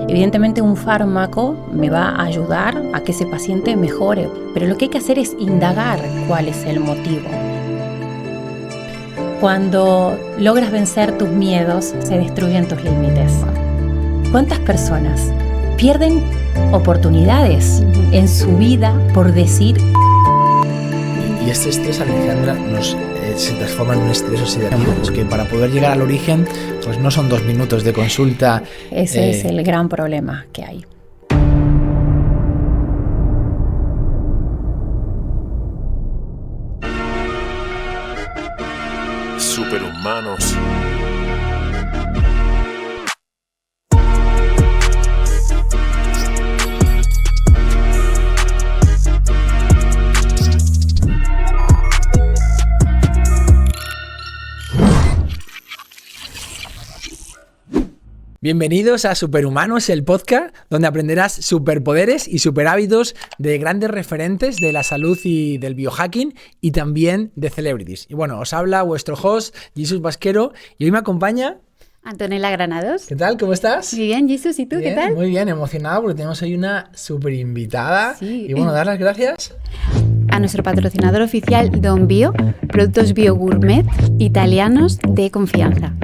Evidentemente un fármaco me va a ayudar a que ese paciente mejore, pero lo que hay que hacer es indagar cuál es el motivo. Cuando logras vencer tus miedos, se destruyen tus límites. ¿Cuántas personas pierden oportunidades en su vida por decir? Y este estrés, Alejandra, se transforma en un estrés oxidativo. Es que para poder llegar al origen, pues no son 2 minutos de consulta. Ese es el gran problema que hay. Superhumanos. Bienvenidos a Superhumanos, el podcast donde aprenderás superpoderes y superhábitos de grandes referentes de la salud y del biohacking y también de celebrities. Y bueno, os habla vuestro host, Jesús Vasquero, y hoy me acompaña Antonella Granados. ¿Qué tal? ¿Cómo estás? Muy bien, Jesús, ¿y tú Bien, qué tal? Muy bien, emocionado porque tenemos hoy una super invitada. Sí. Y bueno, dar las gracias A nuestro patrocinador oficial Don Bio, productos bio gourmet italianos de confianza.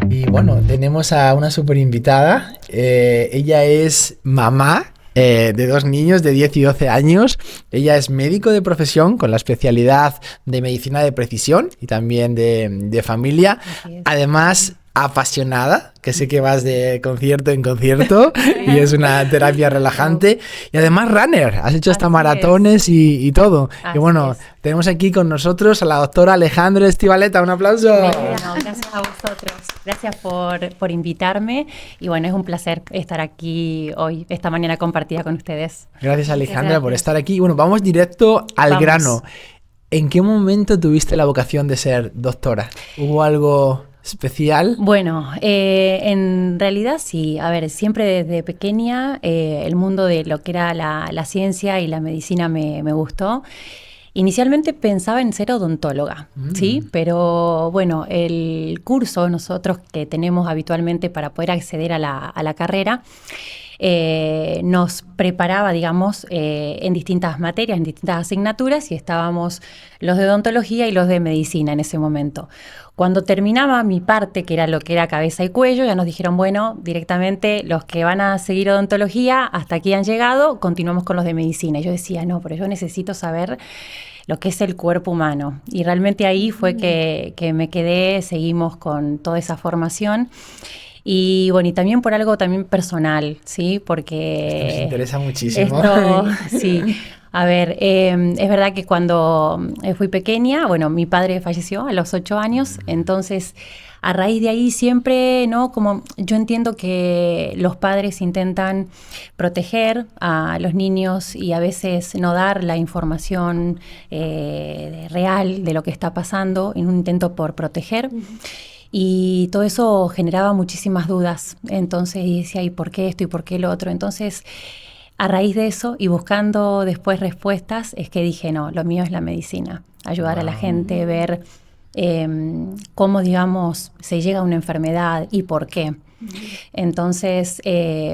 Y bueno, tenemos a una super invitada. Ella es mamá de 2 niños de 10 y 12 años. Ella es médico de profesión con la especialidad de medicina de precisión y también de familia. Además, apasionada, que sé que vas de concierto en concierto y es una terapia relajante. Y además runner, has hecho hasta maratones y todo. Así y bueno, es. tenemos aquí con nosotros a la doctora Alejandra Estivaleta. Un aplauso. Bueno, gracias a vosotros. Gracias por invitarme. Y bueno, es un placer estar aquí hoy, esta mañana compartida con ustedes. Gracias, Alejandra, por Gracias. estar aquí. Bueno, vamos directo al Vamos. grano. ¿En qué momento tuviste la vocación de ser doctora? ¿Hubo algo especial? Bueno, en realidad sí. A ver, siempre desde pequeña el mundo de lo que era la ciencia y la medicina me gustó. Inicialmente pensaba en ser odontóloga, ¿sí? Pero bueno, el curso nosotros que tenemos habitualmente para poder acceder a la carrera nos preparaba, digamos, en distintas materias, en distintas asignaturas, y estábamos los de odontología y los de medicina en ese momento. Cuando terminaba mi parte, que era lo que era cabeza y cuello, ya nos dijeron, bueno, directamente los que van a seguir odontología, hasta aquí han llegado, continuamos con los de medicina. Y yo decía, no, pero yo necesito saber lo que es el cuerpo humano. Y realmente ahí fue que me quedé, seguimos con toda esa formación. Y bueno, y también por algo también personal, ¿sí? Porque Nos interesa muchísimo. esto, sí. A ver, es verdad que cuando fui pequeña, bueno, mi padre falleció a los 8 años, entonces a raíz de ahí siempre, ¿no? Como yo entiendo que los padres intentan proteger a los niños y a veces no dar la información real de lo que está pasando en un intento por proteger. Y todo eso generaba muchísimas dudas. Entonces decía, ¿y por qué esto y por qué lo otro? Entonces, a raíz de eso y buscando después respuestas, es que dije, no, lo mío es la medicina. Ayudar a la gente, ver cómo, digamos, se llega a una enfermedad y por qué. Entonces,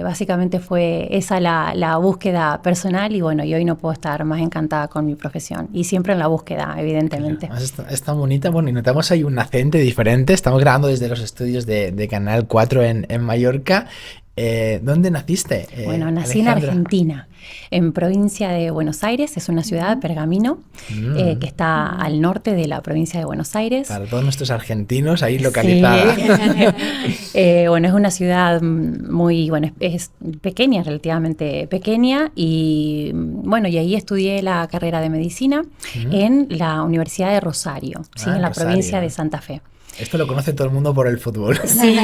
básicamente fue esa la búsqueda personal y bueno, y hoy no puedo estar más encantada con mi profesión. Y siempre en la búsqueda, evidentemente. Es tan bonita. Bueno, y notamos ahí un acento diferente. Estamos grabando desde los estudios de Canal 4 en Mallorca. ¿Dónde naciste? Bueno, nací en Argentina, en provincia de Buenos Aires, es una ciudad, Pergamino, que está al norte de la provincia de Buenos Aires. Para todos nuestros argentinos, ahí localizada. Sí. Bueno, es una ciudad muy, bueno, es pequeña, relativamente pequeña, y bueno, y ahí estudié la carrera de medicina en la Universidad de Rosario, ¿sí? En la Rosario. Provincia de Santa Fe. Esto lo conoce todo el mundo por el fútbol. Sí.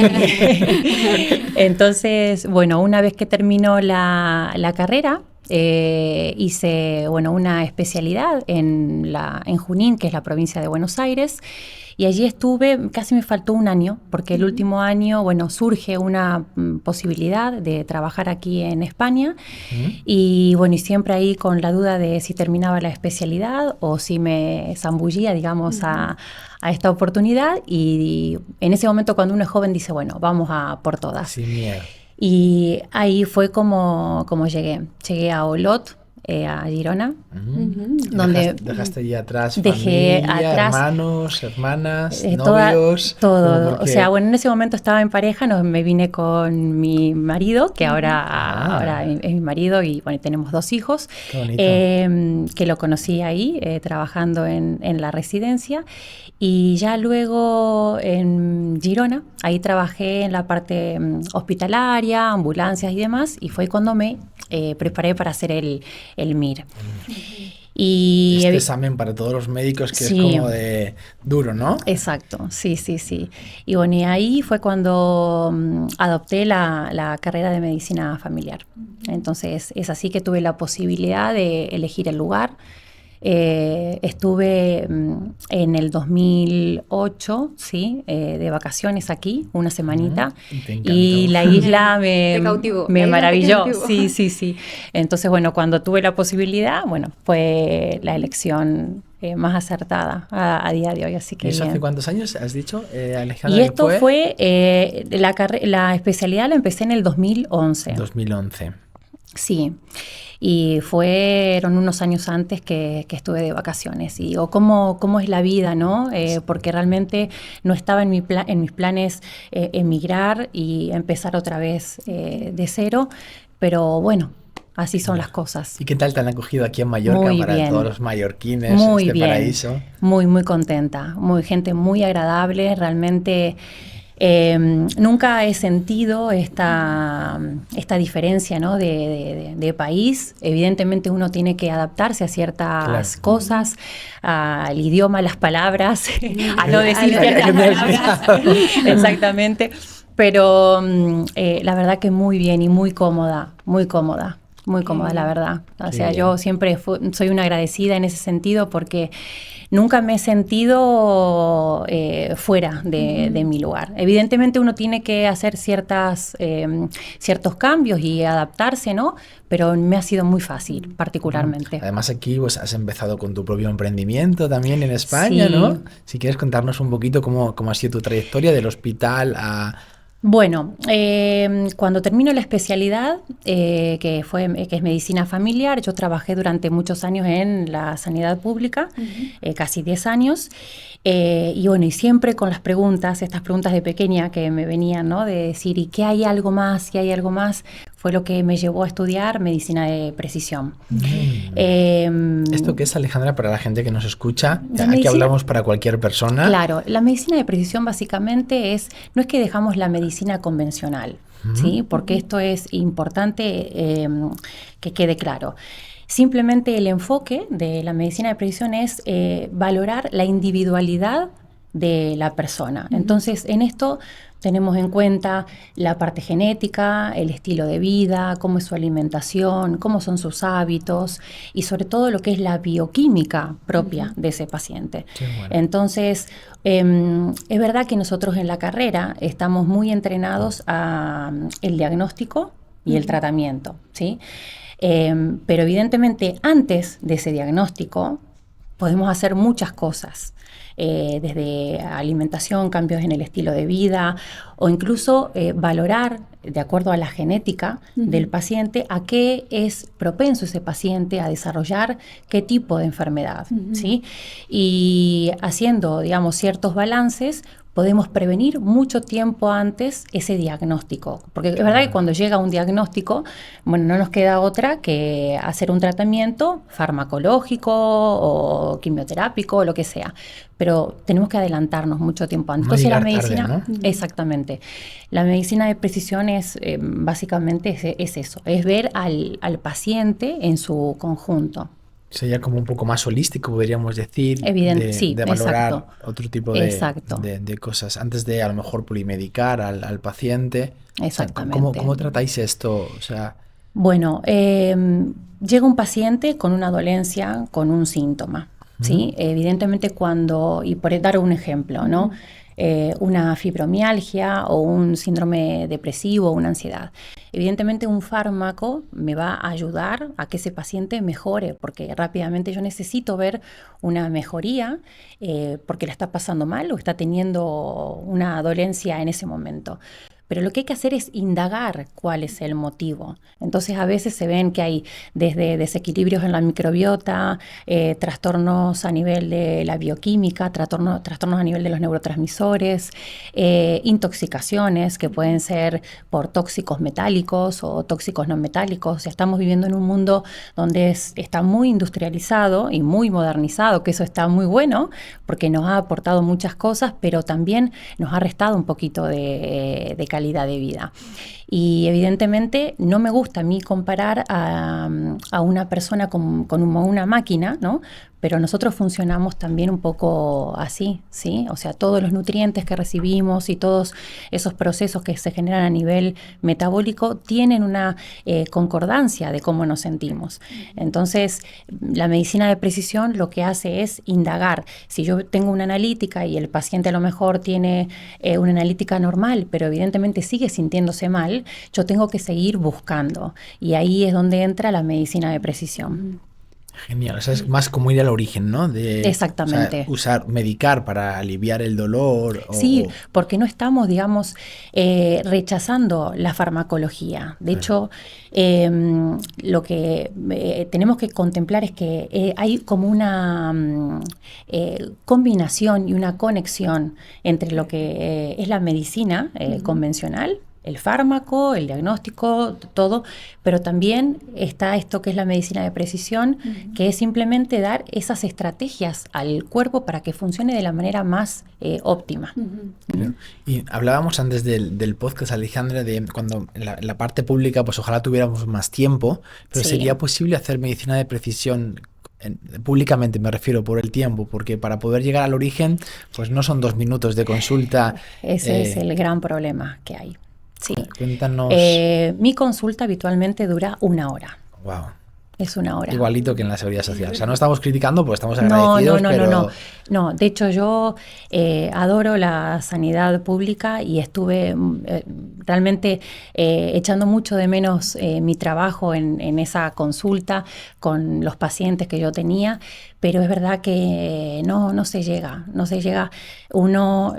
Entonces, bueno, una vez que terminó la carrera, hice, bueno, una especialidad en Junín, que es la provincia de Buenos Aires, y allí estuve, casi me faltó un año, porque el último año, bueno, surge una posibilidad de trabajar aquí en España, y bueno, y siempre ahí con la duda de si terminaba la especialidad o si me zambullía, digamos, a esta oportunidad, y en ese momento cuando uno es joven dice, bueno, vamos a por todas. Sin miedo. Y ahí fue como llegué. Llegué a Olot, a Girona, donde Dejaste allí atrás dejé familia, atrás hermanos, hermanas, toda- novios. todo. Porque... O sea, bueno, en ese momento estaba en pareja, me vine con mi marido, que ahora es mi marido, y bueno, tenemos 2 hijos, Qué bonito. que lo conocí ahí, trabajando en la residencia. Y ya luego en Girona, ahí trabajé en la parte hospitalaria, ambulancias y demás, y fue cuando me preparé para hacer el MIR. Y Este examen para todos los médicos que sí, es como de duro, ¿no? exacto, sí. Y bueno, y ahí fue cuando adopté la carrera de medicina familiar. Entonces es así que tuve la posibilidad de elegir el lugar. Estuve en el 2008, ¿sí? De vacaciones aquí, una semanita, Te encantó. y la isla Te cautivó, me la isla te maravilló. cautivó. Sí. Entonces, bueno, cuando tuve la posibilidad, bueno, fue la elección más acertada a día de hoy, así que ¿Y eso bien. hace cuántos años has dicho, Alejandra? Y esto fue, la especialidad la empecé en el 2011. 2011. Sí, y fueron unos años antes que estuve de vacaciones. Y digo, ¿cómo es la vida, no? Porque realmente no estaba en mis planes emigrar y empezar otra vez de cero, pero bueno, así son las cosas. ¿Y qué tal te han acogido aquí en Mallorca Muy para bien. todos los mallorquines, Muy este bien, paraíso? muy contenta, gente muy agradable, realmente. Nunca he sentido esta diferencia, ¿no? de país. Evidentemente uno tiene que adaptarse a ciertas cosas, al idioma, a las palabras, a no decir ciertas palabras. Exactamente. Pero la verdad que muy bien y muy cómoda, la verdad. O sea, yo siempre soy una agradecida en ese sentido porque nunca me he sentido fuera de mi lugar. Evidentemente uno tiene que hacer ciertos cambios y adaptarse, ¿no? Pero me ha sido muy fácil, particularmente. Además aquí pues, has empezado con tu propio emprendimiento también en España, Sí. ¿no? Si quieres contarnos un poquito cómo ha sido tu trayectoria del hospital a... Bueno, cuando termino la especialidad, que es medicina familiar, yo trabajé durante muchos años en la sanidad pública, casi 10 años, y bueno, y siempre con las preguntas, estas preguntas de pequeña que me venían, ¿no? De decir, ¿y qué hay algo más? ¿Qué hay algo más? Fue lo que me llevó a estudiar medicina de precisión. ¿Esto qué es, Alejandra, para la gente que nos escucha? La Aquí medicina- hablamos para cualquier persona. Claro, la medicina de precisión básicamente no es que dejamos la medicina convencional, ¿sí? Porque esto es importante que quede claro. Simplemente el enfoque de la medicina de precisión es valorar la individualidad de la persona. Entonces, en esto tenemos en cuenta la parte genética, el estilo de vida, cómo es su alimentación, cómo son sus hábitos y sobre todo lo que es la bioquímica propia de ese paciente. Qué bueno. Entonces, es verdad que nosotros en la carrera estamos muy entrenados a el diagnóstico y el tratamiento, ¿sí? Pero evidentemente antes de ese diagnóstico podemos hacer muchas cosas, desde alimentación, cambios en el estilo de vida o incluso valorar, de acuerdo a la genética del paciente, a qué es propenso ese paciente a desarrollar qué tipo de enfermedad, ¿sí? Y haciendo, digamos, ciertos balances, podemos prevenir mucho tiempo antes ese diagnóstico. Porque es verdad que cuando llega un diagnóstico, bueno, no nos queda otra que hacer un tratamiento farmacológico o quimioterápico o lo que sea. Pero tenemos que adelantarnos mucho tiempo antes. No Entonces la llegar tarde, medicina, ¿no? exactamente. La medicina de precisión es básicamente es eso, es ver al paciente en su conjunto. Sería como un poco más holístico, podríamos decir, Sí, de valorar exacto. otro tipo Exacto. de cosas antes de a lo mejor polimedicar al paciente. Exactamente. O sea, ¿cómo tratáis esto? O sea, Bueno, llega un paciente con una dolencia, con un síntoma, ¿sí? Evidentemente y por dar un ejemplo, ¿no? Una fibromialgia o un síndrome depresivo, una ansiedad. Evidentemente un fármaco me va a ayudar a que ese paciente mejore, porque rápidamente yo necesito ver una mejoría porque la está pasando mal o está teniendo una dolencia en ese momento. pero lo que hay que hacer es indagar cuál es el motivo. Entonces a veces se ven que hay desde desequilibrios en la microbiota, trastornos a nivel de la bioquímica, trastornos a nivel de los neurotransmisores, intoxicaciones que pueden ser por tóxicos metálicos o tóxicos no metálicos. Estamos viviendo en un mundo donde está muy industrializado y muy modernizado, que eso está muy bueno porque nos ha aportado muchas cosas, pero también nos ha restado un poquito de calidad de vida. Y evidentemente no me gusta a mí comparar a una persona con una máquina, ¿no? Pero nosotros funcionamos también un poco así, ¿sí? O sea, todos los nutrientes que recibimos y todos esos procesos que se generan a nivel metabólico tienen una concordancia de cómo nos sentimos. Entonces, la medicina de precisión lo que hace es indagar. Si yo tengo una analítica y el paciente a lo mejor tiene una analítica normal, pero evidentemente sigue sintiéndose mal, yo tengo que seguir buscando. Y ahí es donde entra la medicina de precisión. Genial, o sea, es más como ir al origen, ¿no? Exactamente. O sea, medicar para aliviar el dolor. Sí, porque no estamos, digamos, rechazando la farmacología. De hecho, lo que tenemos que contemplar es que hay como una combinación y una conexión entre lo que es la medicina convencional, el fármaco, el diagnóstico, todo, pero también está esto que es la medicina de precisión, que es simplemente dar esas estrategias al cuerpo para que funcione de la manera más óptima. Y hablábamos antes del podcast, Alejandra, de cuando en la parte pública, pues ojalá tuviéramos más tiempo, pero Sí. ¿sería posible hacer medicina de precisión públicamente? Me refiero por el tiempo, porque para poder llegar al origen, pues no son 2 minutos de consulta. Ese es el gran problema que hay. Sí. Cuéntanos. Mi consulta habitualmente dura 1 hora. Wow. Es 1 hora. Igualito que en la seguridad social. O sea, no estamos criticando, pues estamos agradecidos, pero... No, de hecho yo adoro la sanidad pública y estuve realmente echando mucho de menos mi trabajo en esa consulta con los pacientes que yo tenía, pero es verdad que no se llega.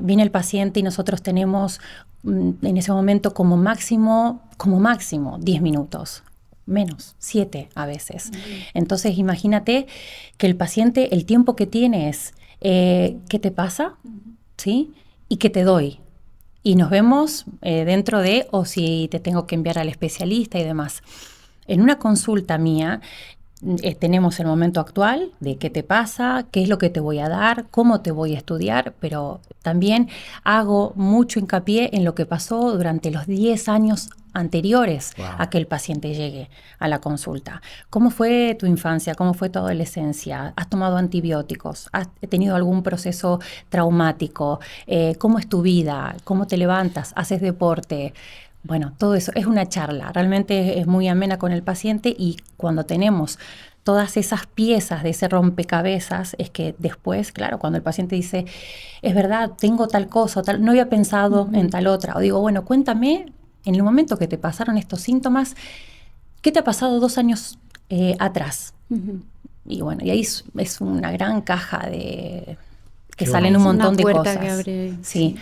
Viene el paciente y nosotros tenemos en ese momento como máximo 10 minutos. Menos, 7 a veces. Entonces imagínate que el paciente, el tiempo que tiene es ¿qué te pasa? ¿Sí? ¿Y qué te doy? Y nos vemos dentro de, o si te tengo que enviar al especialista y demás. En una consulta mía tenemos el momento actual de qué te pasa, qué es lo que te voy a dar, cómo te voy a estudiar, pero también hago mucho hincapié en lo que pasó durante los 10 años anteriores a que el paciente llegue a la consulta. ¿Cómo fue tu infancia? ¿Cómo fue tu adolescencia? ¿Has tomado antibióticos? ¿Has tenido algún proceso traumático? ¿Cómo es tu vida? ¿Cómo te levantas? ¿Haces deporte? Bueno, todo eso es una charla, realmente es muy amena con el paciente y cuando tenemos todas esas piezas de ese rompecabezas es que después, claro, cuando el paciente dice, es verdad, tengo tal cosa, tal, no había pensado en tal otra, o digo, bueno, cuéntame, en el momento que te pasaron estos síntomas, ¿qué te ha pasado 2 años atrás? Y bueno, y ahí es una gran caja de... que salen un montón de cosas. Que abre. Sí.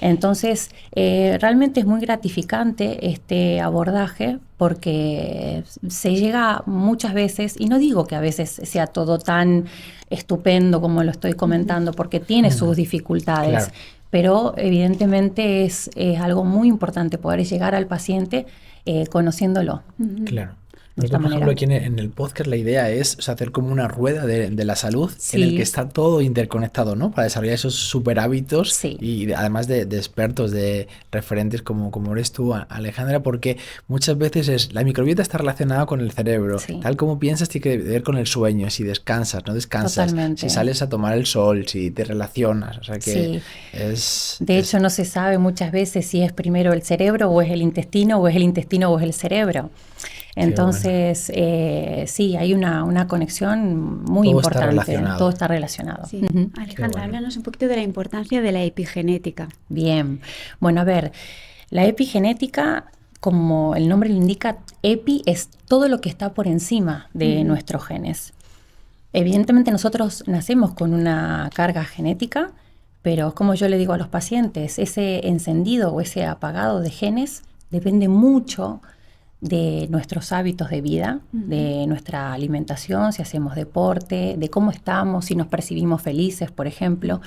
Entonces, realmente es muy gratificante este abordaje porque se llega muchas veces, y no digo que a veces sea todo tan estupendo como lo estoy comentando, porque tiene sus dificultades, Claro. pero evidentemente es algo muy importante poder llegar al paciente conociéndolo. Claro. De esta Nosotros, por manera. ejemplo, aquí en el podcast la idea es, o sea, hacer como una rueda de la salud Sí. en el que está todo interconectado, ¿no? Para desarrollar esos super hábitos Sí. y además de expertos, de referentes como eres tú, Alejandra, porque muchas veces la microbiota está relacionada con el cerebro. Sí. Tal como piensas tiene que ver con el sueño, si descansas, no descansas, Totalmente. si sales a tomar el sol, si te relacionas, o sea que Sí. es... De hecho, no se sabe muchas veces si es primero el cerebro o es el intestino o es el intestino o es el cerebro. Entonces, sí, hay una conexión muy Todo está importante. relacionado. Todo está relacionado. Sí. Ujú. Alejandra, bueno. háblanos un poquito de la importancia de la epigenética. Bien. Bueno, a ver, la epigenética, como el nombre lo indica, epi es todo lo que está por encima de nuestros genes. Evidentemente nosotros nacemos con una carga genética, pero es como yo le digo a los pacientes, ese encendido o ese apagado de genes depende mucho de nuestros hábitos de vida, de nuestra alimentación, si hacemos deporte, de cómo estamos, si nos percibimos felices, por ejemplo,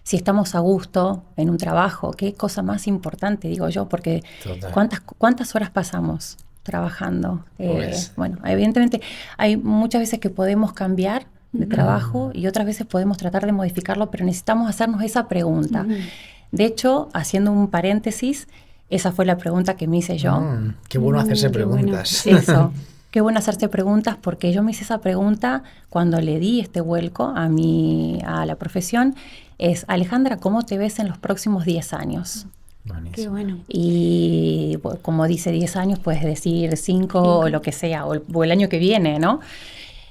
si estamos a gusto en un trabajo, qué cosa más importante, digo yo, porque ¿cuántas horas pasamos trabajando? Pues. Bueno, evidentemente hay muchas veces que podemos cambiar de trabajo y otras veces podemos tratar de modificarlo, pero necesitamos hacernos esa pregunta. De hecho, haciendo un paréntesis, esa fue la pregunta que me hice yo. Qué bueno hacerse qué preguntas. bueno. Eso, qué bueno hacerse preguntas, porque yo me hice esa pregunta cuando le di este vuelco a la profesión. Es, Alejandra, ¿cómo te ves en los próximos 10 años? Buenísimo. Qué bueno. Y bueno, como dice 10 años, puedes decir 5 o lo que sea, o el año que viene, ¿no?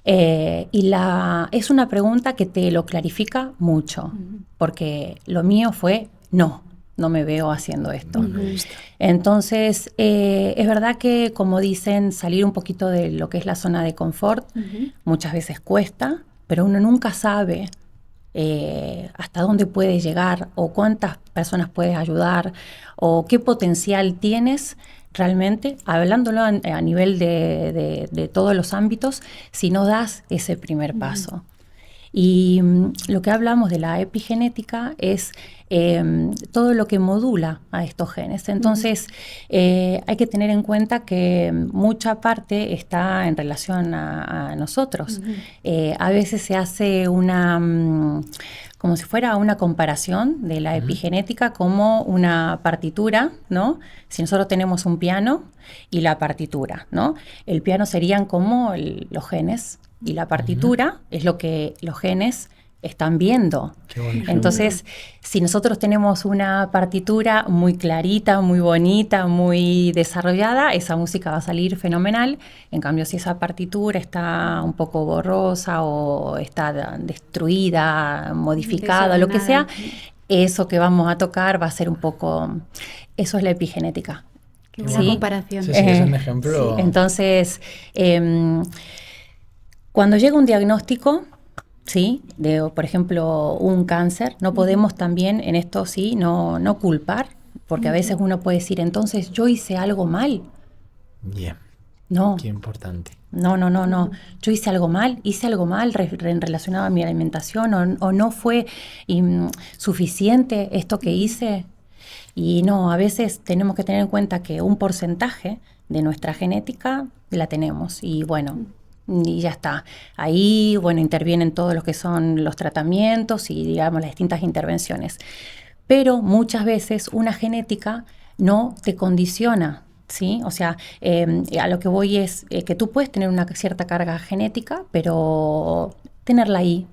Es una pregunta que te lo clarifica mucho, porque lo mío fue no me veo haciendo esto. Entonces, es verdad que, como dicen, salir un poquito de lo que es la zona de confort muchas veces cuesta, pero uno nunca sabe hasta dónde puedes llegar o cuántas personas puedes ayudar o qué potencial tienes realmente, hablándolo a nivel de todos los ámbitos, si no das ese primer paso. Y lo que hablamos de la epigenética es todo lo que modula a estos genes. Entonces, hay que tener en cuenta que mucha parte está en relación a nosotros. A veces se hace como si fuera una comparación de la epigenética como una partitura, ¿no? Si nosotros tenemos un piano y la partitura, ¿no? El piano serían como los genes y la partitura es lo que los genes están viendo. Qué bonito. Entonces, si nosotros tenemos una partitura muy clarita, muy bonita, muy desarrollada, esa música va a salir fenomenal. En cambio, si esa partitura está un poco borrosa o está destruida, modificada, lo que sea, eso que vamos a tocar va a ser un poco... Eso es la epigenética. Qué buena comparación. Sí, es un ejemplo. Sí. Entonces, cuando llega un diagnóstico, ¿sí? Por ejemplo, un cáncer, no podemos también en esto no culpar, porque a veces uno puede decir, entonces yo hice algo mal. Bien. No. Qué importante. No. Yo hice algo mal relacionado a mi alimentación o no fue suficiente esto que hice. Y no, a veces tenemos que tener en cuenta que un porcentaje de nuestra genética la tenemos y bueno, y ya está. Ahí, bueno, intervienen todos los que son los tratamientos y, digamos, las distintas intervenciones. Pero muchas veces una genética no te condiciona, ¿sí? O sea, a lo que voy es que tú puedes tener una cierta carga genética, pero tenerla ahí,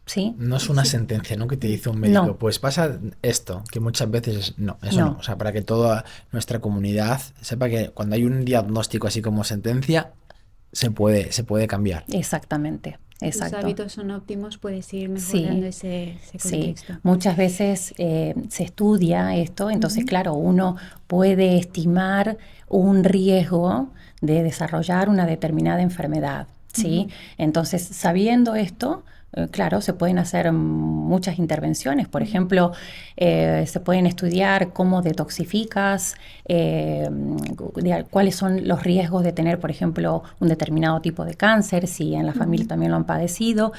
¿sí? No es una sentencia, ¿no? Que te dice un médico, No. pues pasa esto, que muchas veces eso no. O sea, para que toda nuestra comunidad sepa que cuando hay un diagnóstico así como sentencia, se puede cambiar. Exactamente. Exacto. Los hábitos son óptimos, puedes ir mejorando ese contexto. Sí, muchas veces se estudia esto, entonces claro, uno puede estimar un riesgo de desarrollar una determinada enfermedad, ¿sí? Entonces, sabiendo esto, claro, se pueden hacer muchas intervenciones. Por ejemplo, se pueden estudiar cómo detoxificas, cuáles son los riesgos de tener, por ejemplo, un determinado tipo de cáncer, si en la familia también lo han padecido,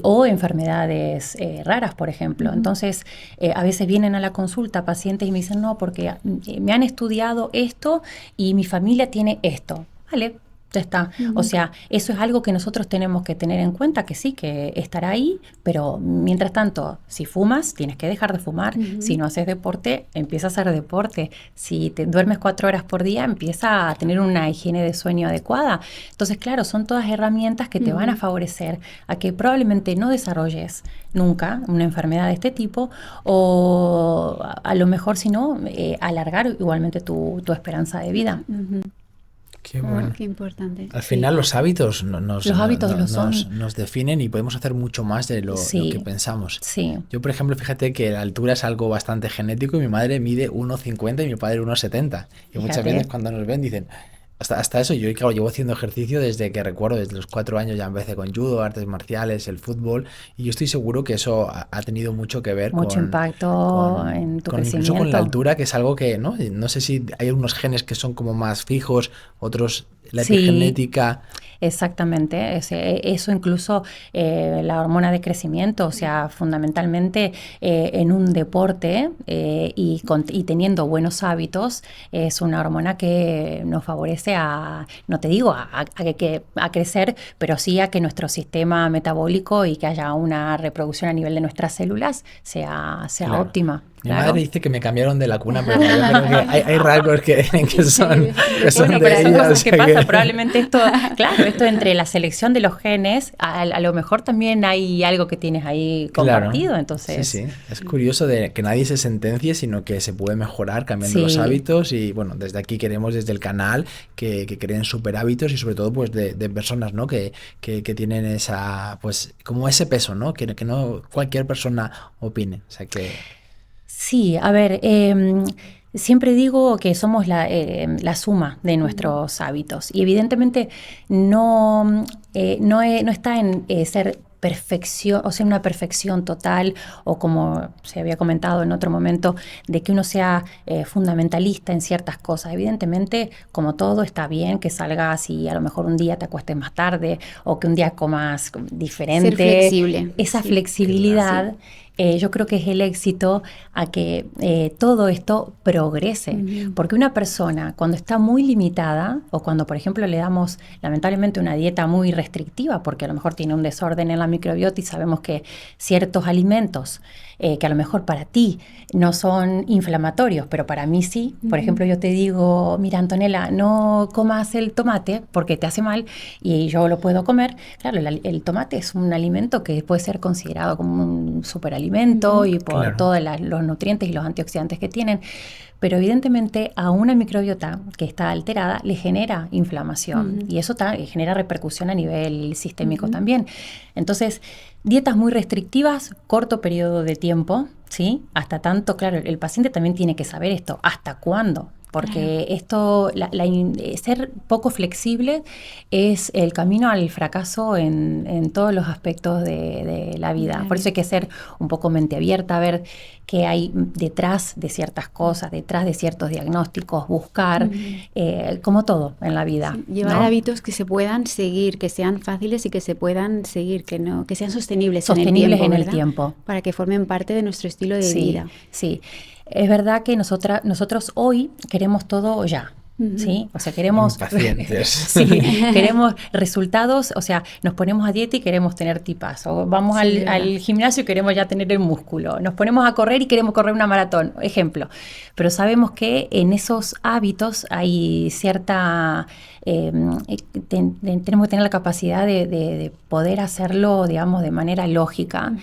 o enfermedades raras, por ejemplo. Entonces, a veces vienen a la consulta pacientes y me dicen, no, porque me han estudiado esto y mi familia tiene esto. Vale. Ya está. O sea, eso es algo que nosotros tenemos que tener en cuenta, que sí, que estará ahí, pero mientras tanto, si fumas, tienes que dejar de fumar. Si no haces deporte, empieza a hacer deporte. Si te duermes 4 horas por día, empieza a tener una higiene de sueño adecuada. Entonces, claro, son todas herramientas que te van a favorecer a que probablemente no desarrolles nunca una enfermedad de este tipo o a lo mejor, si no, alargar igualmente tu esperanza de vida. Qué bueno. Qué importante. Al final los hábitos nos definen y podemos hacer mucho más de lo que pensamos. Sí. Yo, por ejemplo, fíjate que la altura es algo bastante genético y mi madre mide 1,50 y mi padre 1,70. Y muchas veces cuando nos ven dicen, hasta eso, yo claro, llevo haciendo ejercicio desde que recuerdo, desde los 4 años ya empecé con judo, artes marciales, el fútbol, y yo estoy seguro que eso ha tenido mucho que ver Mucho impacto en tu incluso crecimiento. con la altura, que es algo que, ¿no? No sé si hay unos genes que son como más fijos, otros la epigenética. Exactamente, eso incluso la hormona de crecimiento, o sea, fundamentalmente en un deporte y teniendo buenos hábitos, es una hormona que nos favorece no te digo a crecer, pero sí a que nuestro sistema metabólico y que haya una reproducción a nivel de nuestras células sea Claro. óptima. Mi Claro. madre dice que me cambiaron de la cuna, pero yo creo que hay rasgos que son, que son Bueno, de pero son ella. cosas o que sea pasan. Probablemente esto entre la selección de los genes, a lo mejor también hay algo que tienes ahí compartido. Claro. Entonces, Sí, sí. Es curioso de que nadie se sentencie, sino que se puede mejorar cambiando los sí, hábitos. Y bueno, desde aquí queremos, desde el canal, que creen super hábitos y sobre todo pues de personas, ¿no? Que tienen esa, pues, como ese peso, ¿no? Que no cualquier persona opine. O sea que. sí, a ver, siempre digo que somos la suma de nuestros hábitos y evidentemente no está en ser perfección, o sea, una perfección total o como se había comentado en otro momento, de que uno sea fundamentalista en ciertas cosas. Evidentemente, como todo, está bien que salgas y a lo mejor un día te acuestes más tarde o que un día comas diferente. Ser flexible. Esa Sí. flexibilidad. Sí. Yo creo que es el éxito a que todo esto progrese, porque una persona cuando está muy limitada o cuando, por ejemplo, le damos lamentablemente una dieta muy restrictiva, porque a lo mejor tiene un desorden en la microbiota y sabemos que ciertos alimentos que a lo mejor para ti no son inflamatorios, pero para mí sí. Por ejemplo, yo te digo, mira, Antonella, no comas el tomate porque te hace mal y yo lo puedo comer. Claro, el tomate es un alimento que puede ser considerado como un superalimento y por Claro. todos los nutrientes y los antioxidantes que tienen. Pero evidentemente a una microbiota que está alterada le genera inflamación y eso genera repercusión a nivel sistémico también. Entonces, dietas muy restrictivas, corto periodo de tiempo, ¿sí? Hasta tanto, claro, el paciente también tiene que saber esto, ¿hasta cuándo? Porque esto, ser poco flexible es el camino al fracaso en todos los aspectos de la vida. Claro. Por eso hay que ser un poco mente abierta, a ver qué hay detrás de ciertas cosas, detrás de ciertos diagnósticos, buscar, como todo en la vida. Sí, llevar ¿no? hábitos que se puedan seguir, que sean fáciles y que se puedan seguir, que sean sostenibles, Sostenibles en el ¿verdad? tiempo, para que formen parte de nuestro estilo de Sí, vida. sí. Es verdad que nosotros hoy queremos todo ya. ¿Sí? O sea, queremos Impacientes. sí, queremos resultados, o sea, nos ponemos a dieta y queremos tener tipazo, vamos Sí, al gimnasio y queremos ya tener el músculo, nos ponemos a correr y queremos correr una maratón, ejemplo. Pero sabemos que en esos hábitos hay cierta tenemos que tener la capacidad de poder hacerlo, digamos, de manera lógica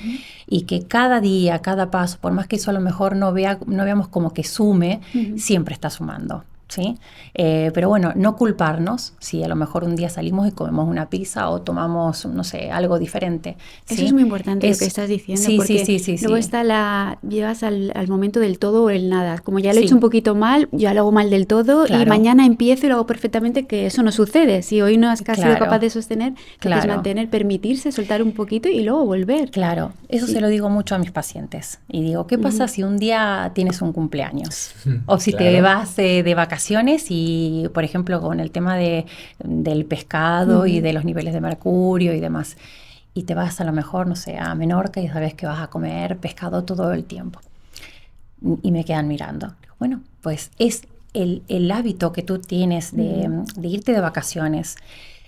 y que cada día, cada paso, por más que eso a lo mejor no veamos como que sume, siempre está sumando. ¿Sí? Pero bueno, no culparnos si a lo mejor un día salimos y comemos una pizza o tomamos, no sé, algo diferente. ¿sí? Eso es muy importante lo que estás diciendo, sí, porque sí, luego está llevas al momento del todo o el nada. Como ya lo he Sí. hecho un poquito mal, ya lo hago mal del todo y Claro. mañana empiezo y lo hago perfectamente, que eso no sucede. Si hoy no has sido Claro. capaz de sostener, Claro. es mantener, permitirse, soltar un poquito y luego volver. Claro, eso se lo digo mucho a mis pacientes. Y digo, ¿qué pasa si un día tienes un cumpleaños? O si te Claro. vas de vacaciones y, por ejemplo, con el tema del pescado y de los niveles de mercurio y demás, y te vas a lo mejor, no sé, a Menorca y sabes que vas a comer pescado todo el tiempo. Y me quedan mirando. Bueno, pues es el hábito que tú tienes de irte de vacaciones.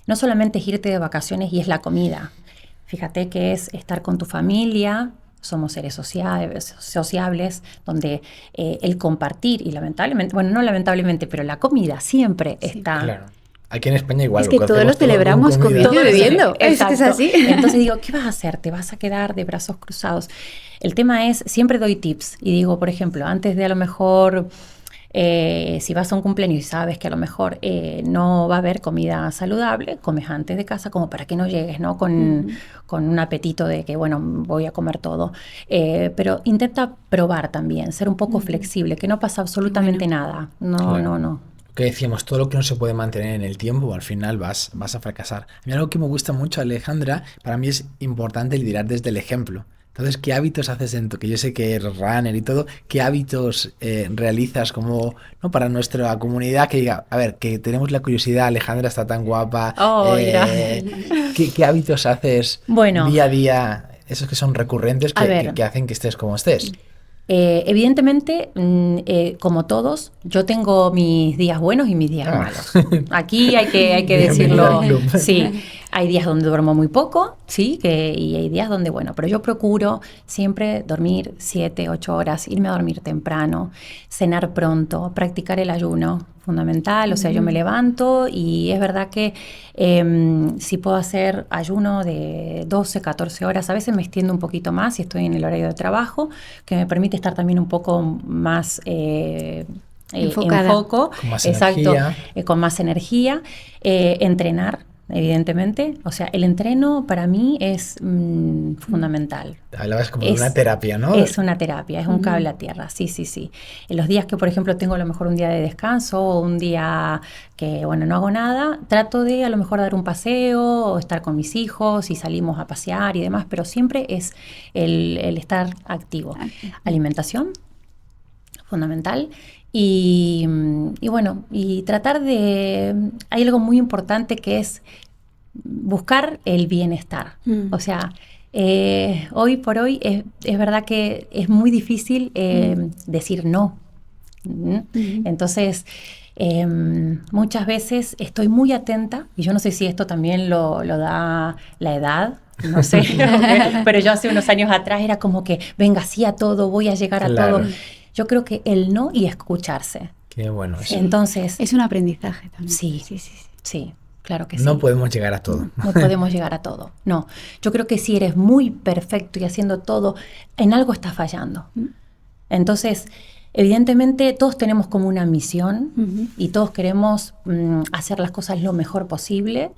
No solamente es irte de vacaciones y es la comida. Fíjate que es estar con tu familia, somos seres sociables, donde el compartir y lamentablemente, bueno, no lamentablemente, pero la comida siempre está... Claro. Aquí en España igual. Es que lo todos hacemos lo celebramos con comida. comiendo y bebiendo. Es que es Exacto. así. Entonces digo, ¿qué vas a hacer? ¿Te vas a quedar de brazos cruzados? El tema es, siempre doy tips y digo, por ejemplo, antes de a lo mejor... si vas a un cumpleaños y sabes que a lo mejor no va a haber comida saludable, comes antes de casa como para que no llegues, ¿no? Con un apetito de que, bueno, voy a comer todo. Pero intenta probar también, ser un poco flexible, que no pasa absolutamente nada. No, Claro. no. que decíamos, todo lo que no se puede mantener en el tiempo, al final vas a fracasar. A mí algo que me gusta mucho, Alejandra, para mí es importante liderar desde el ejemplo. Entonces, ¿qué hábitos haces que yo sé que eres runner y todo, qué hábitos realizas como, ¿no? Para nuestra comunidad que diga, a ver, que tenemos la curiosidad, Alejandra está tan guapa, ¿qué hábitos haces día a día, esos que son recurrentes que hacen que estés como estés? Evidentemente, como todos, yo tengo mis días buenos y mis días malos. Aquí hay que decirlo. Sí, hay días donde duermo muy poco, sí, y hay días donde, bueno, pero yo procuro siempre dormir 7, 8 horas, irme a dormir temprano, cenar pronto, practicar el ayuno, fundamental. O sea, yo me levanto y es verdad que si puedo hacer ayuno de 12, 14 horas, a veces me extiendo un poquito más si estoy en el horario de trabajo, que me permite estar también un poco más enfocada. en foco, con más exacto, energía. Con más energía, entrenar. Evidentemente, o sea, el entreno para mí es fundamental. Hablabas como de una terapia, ¿no? Es una terapia, es un cable a tierra, sí. En los días que, por ejemplo, tengo a lo mejor un día de descanso o un día que, bueno, no hago nada, trato de a lo mejor dar un paseo o estar con mis hijos y salimos a pasear y demás, pero siempre es el estar activo. Alimentación, fundamental. Y bueno, y tratar de... Hay algo muy importante que es buscar el bienestar. O sea, hoy por hoy es verdad que es muy difícil decir no. Entonces, muchas veces estoy muy atenta, y yo no sé si esto también lo da la edad, no sé, pero yo hace unos años atrás era como que, venga, sí a todo, voy a llegar a todo. Yo creo que el no y escucharse. Qué bueno eso. Entonces, es un aprendizaje también. Sí, claro que sí. No podemos llegar a todo. No podemos llegar a todo, no. Yo creo que si eres muy perfecto y haciendo todo, en algo estás fallando. Entonces, evidentemente todos tenemos como una misión y todos queremos hacer las cosas lo mejor posible,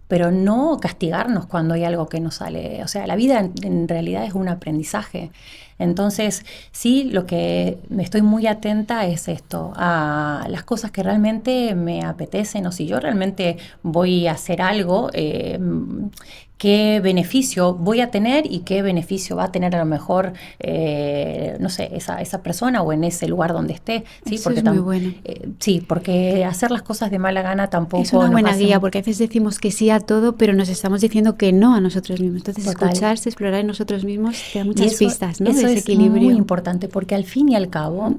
pero no castigarnos cuando hay algo que no sale. O sea, la vida en realidad es un aprendizaje. Entonces, sí, lo que me estoy muy atenta es esto, a las cosas que realmente me apetecen, o si yo realmente voy a hacer algo, qué beneficio voy a tener y qué beneficio va a tener a lo mejor, no sé, esa persona o en ese lugar donde esté. ¿Sí? Eso Porque es muy bueno. Sí, porque hacer las cosas de mala gana tampoco... Es una buena guía, porque a veces decimos que sí a todo, pero nos estamos diciendo que no a nosotros mismos. Entonces, escucharse, explorar en nosotros mismos, te da muchas pistas, ¿no? Eso de ese es equilibrio. muy importante, porque al fin y al cabo,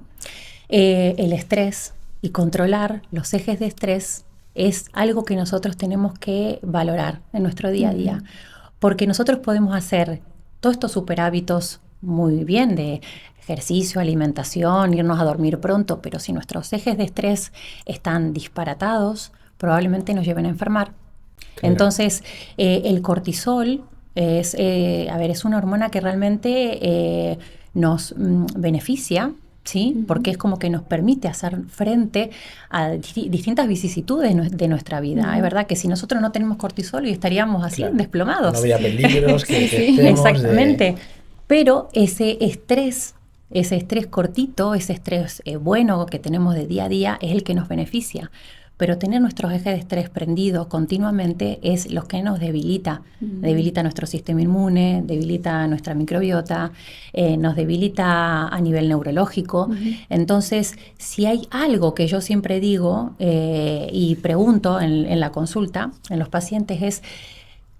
el estrés y controlar los ejes de estrés es algo que nosotros tenemos que valorar en nuestro día a día, porque nosotros podemos hacer todos estos super hábitos muy bien de ejercicio, alimentación, irnos a dormir pronto, pero si nuestros ejes de estrés están disparatados, probablemente nos lleven a enfermar. Claro. Entonces, el cortisol es una hormona que realmente nos beneficia, ¿sí? Porque es como que nos permite hacer frente a distintas vicisitudes de nuestra vida. Es verdad que si nosotros no tenemos cortisol y estaríamos así, desplomados. No habría peligros que Exactamente. Pero ese estrés cortito, ese estrés bueno que tenemos de día a día es el que nos beneficia. Pero tener nuestros ejes de estrés prendidos continuamente es lo que nos debilita. Debilita nuestro sistema inmune, debilita nuestra microbiota, nos debilita a nivel neurológico. Entonces, si hay algo que yo siempre digo y pregunto en la consulta, en los pacientes, es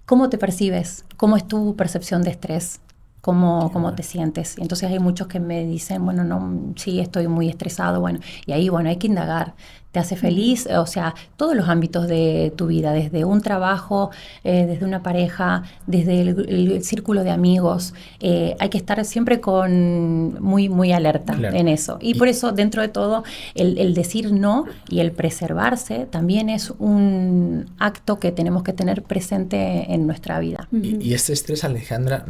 ¿cómo te percibes? ¿Cómo es tu percepción de estrés? ¿Cómo te sientes? Entonces hay muchos que me dicen, bueno, no, sí, estoy muy estresado, bueno, y ahí, bueno, hay que indagar. ¿Te hace feliz? O sea, todos los ámbitos de tu vida, desde un trabajo, desde una pareja, desde el círculo de amigos, hay que estar siempre muy alerta en eso. Y por eso, dentro de todo, el decir no y el preservarse también es un acto que tenemos que tener presente en nuestra vida. Y este estrés, Alejandra,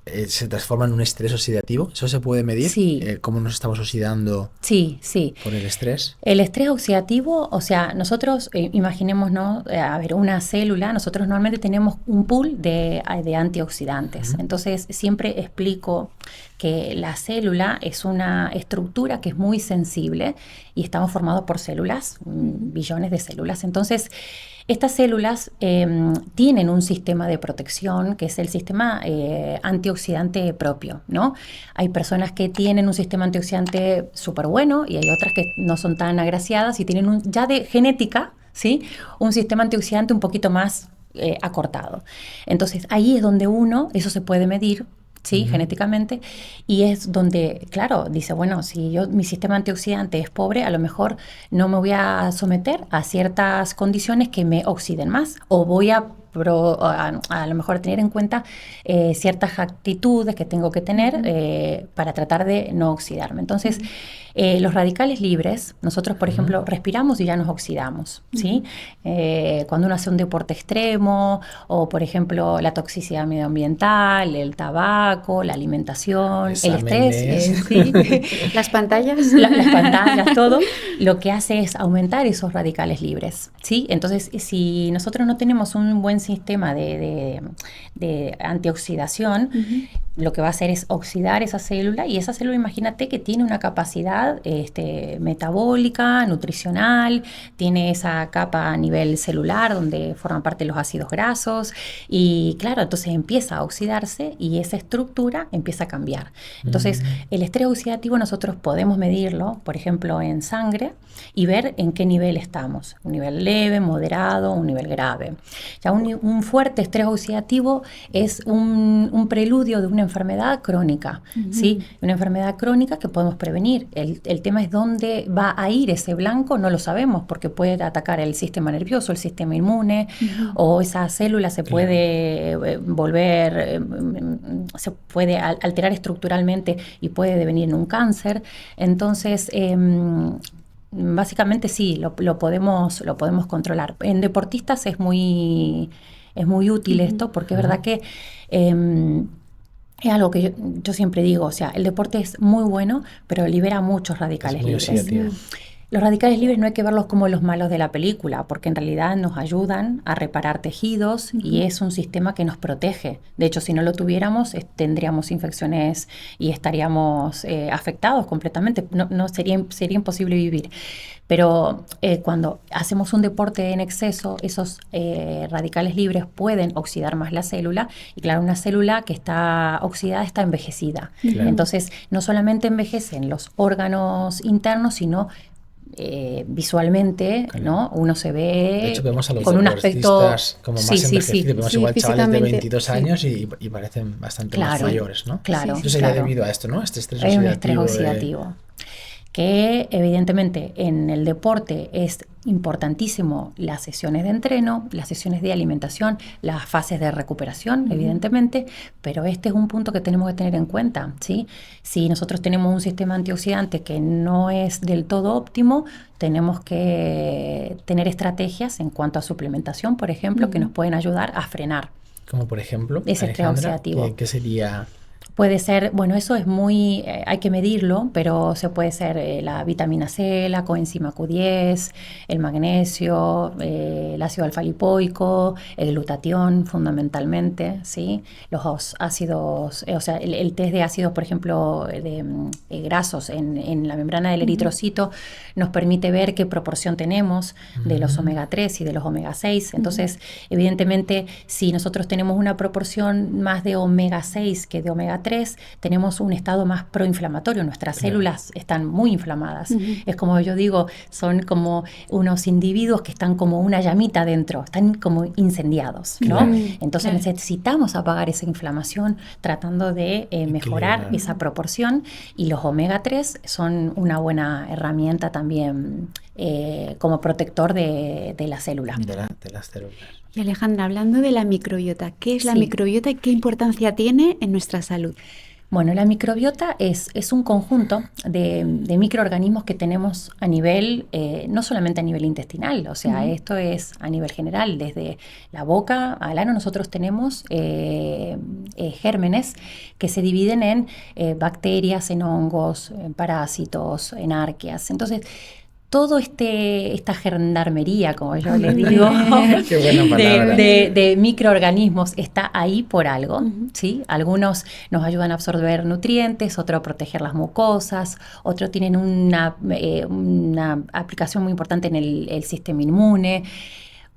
se transforma en un estrés oxidativo. ¿Eso se puede medir? Sí. ¿Cómo nos estamos oxidando sí. por el estrés? El estrés oxidativo oxidativo, o sea, nosotros, imaginemos, ¿no? A ver, una célula, nosotros normalmente tenemos un pool de antioxidantes. Entonces, siempre explico que la célula es una estructura que es muy sensible y estamos formados por células, billones de células. Entonces, estas células tienen un sistema de protección que es el sistema antioxidante propio, ¿no? Hay personas que tienen un sistema antioxidante súper bueno y hay otras que no son tan agraciadas y tienen ya de genética, ¿sí? Un sistema antioxidante un poquito más acortado. Entonces, ahí es donde eso se puede medir, ¿sí? Genéticamente, y es donde, claro, dice, bueno, si mi sistema antioxidante es pobre, a lo mejor no me voy a someter a ciertas condiciones que me oxiden más, o voy a lo mejor tener en cuenta ciertas actitudes que tengo que tener para tratar de no oxidarme. Entonces, los radicales libres, nosotros, por ejemplo, respiramos y ya nos oxidamos, ¿sí? Cuando uno hace un deporte extremo, o por ejemplo, la toxicidad medioambiental, el tabaco, la alimentación, Exámenes. el estrés, ¿sí? Las pantallas. Las pantallas, todo, lo que hace es aumentar esos radicales libres, ¿sí? Entonces, si nosotros no tenemos un buen sistema de antioxidación, lo que va a hacer es oxidar esa célula, y esa célula, imagínate que tiene una capacidad metabólica, nutricional, tiene esa capa a nivel celular donde forman parte los ácidos grasos, y claro, entonces empieza a oxidarse y esa estructura empieza a cambiar. Entonces, el estrés oxidativo nosotros podemos medirlo, por ejemplo, en sangre y ver en qué nivel estamos, un nivel leve, moderado, un nivel grave. Ya un fuerte estrés oxidativo es un preludio de una enfermedad crónica, ¿sí? Una enfermedad crónica que podemos prevenir. El tema es dónde va a ir ese blanco, no lo sabemos, porque puede atacar el sistema nervioso, el sistema inmune, o esa célula se puede volver, se puede alterar estructuralmente y puede devenir en un cáncer. Entonces, básicamente sí, lo podemos controlar. En deportistas es muy útil esto, porque es verdad que es algo que yo siempre digo, o sea, el deporte es muy bueno, pero libera muchos radicales libres. Los radicales libres no hay que verlos como los malos de la película, porque en realidad nos ayudan a reparar tejidos y es un sistema que nos protege. De hecho, si no lo tuviéramos, tendríamos infecciones y estaríamos afectados completamente. No sería imposible vivir. Pero cuando hacemos un deporte en exceso, esos radicales libres pueden oxidar más la célula. Y claro, una célula que está oxidada está envejecida. Claro. Entonces, no solamente envejecen los órganos internos, sino visualmente, claro, ¿no? Uno se ve de hecho, vemos a los con un aspecto como más envejecidos. Vemos igual chavales de 22 años y parecen bastante más mayores, ¿no? Claro. Eso sería debido a esto, ¿no? Este estrés oxidativo. Hay un estrés oxidativo. Que evidentemente en el deporte es importantísimo las sesiones de entreno, las sesiones de alimentación, las fases de recuperación, evidentemente, pero este es un punto que tenemos que tener en cuenta, ¿sí? Si nosotros tenemos un sistema antioxidante que no es del todo óptimo, tenemos que tener estrategias en cuanto a suplementación, por ejemplo, que nos pueden ayudar a frenar. Como por ejemplo, ese estrés oxidativo. ¿Qué sería? Puede ser, bueno, eso es muy, hay que medirlo, pero se puede ser la vitamina C, la coenzima Q10, el magnesio, el ácido alfa-lipoico, el glutatión fundamentalmente, ¿sí? Los ácidos, o sea, el test de ácidos, por ejemplo, de grasos en la membrana del eritrocito nos permite ver qué proporción tenemos de los omega 3 y de los omega 6. Entonces, evidentemente, si nosotros tenemos una proporción más de omega 6 que de omega 3, tenemos un estado más proinflamatorio. Nuestras células están muy inflamadas. Es como yo digo, son como unos individuos que están como una llamita dentro, están como incendiados, ¿no? Entonces necesitamos apagar esa inflamación tratando de mejorar esa proporción, y los omega 3 son una buena herramienta también como protector de la célula. De las células. Y Alejandra, hablando de la microbiota, ¿qué es la microbiota y qué importancia tiene en nuestra salud? Bueno, la microbiota es un conjunto de microorganismos que tenemos a nivel, no solamente a nivel intestinal, o sea, esto es a nivel general. Desde la boca al ano nosotros tenemos gérmenes que se dividen en bacterias, en hongos, en parásitos, en arqueas. Entonces, todo esta gendarmería, como yo les digo, Qué buena palabra. de microorganismos está ahí por algo, ¿sí? Algunos nos ayudan a absorber nutrientes, otros a proteger las mucosas, otros tienen una aplicación muy importante en el sistema inmune.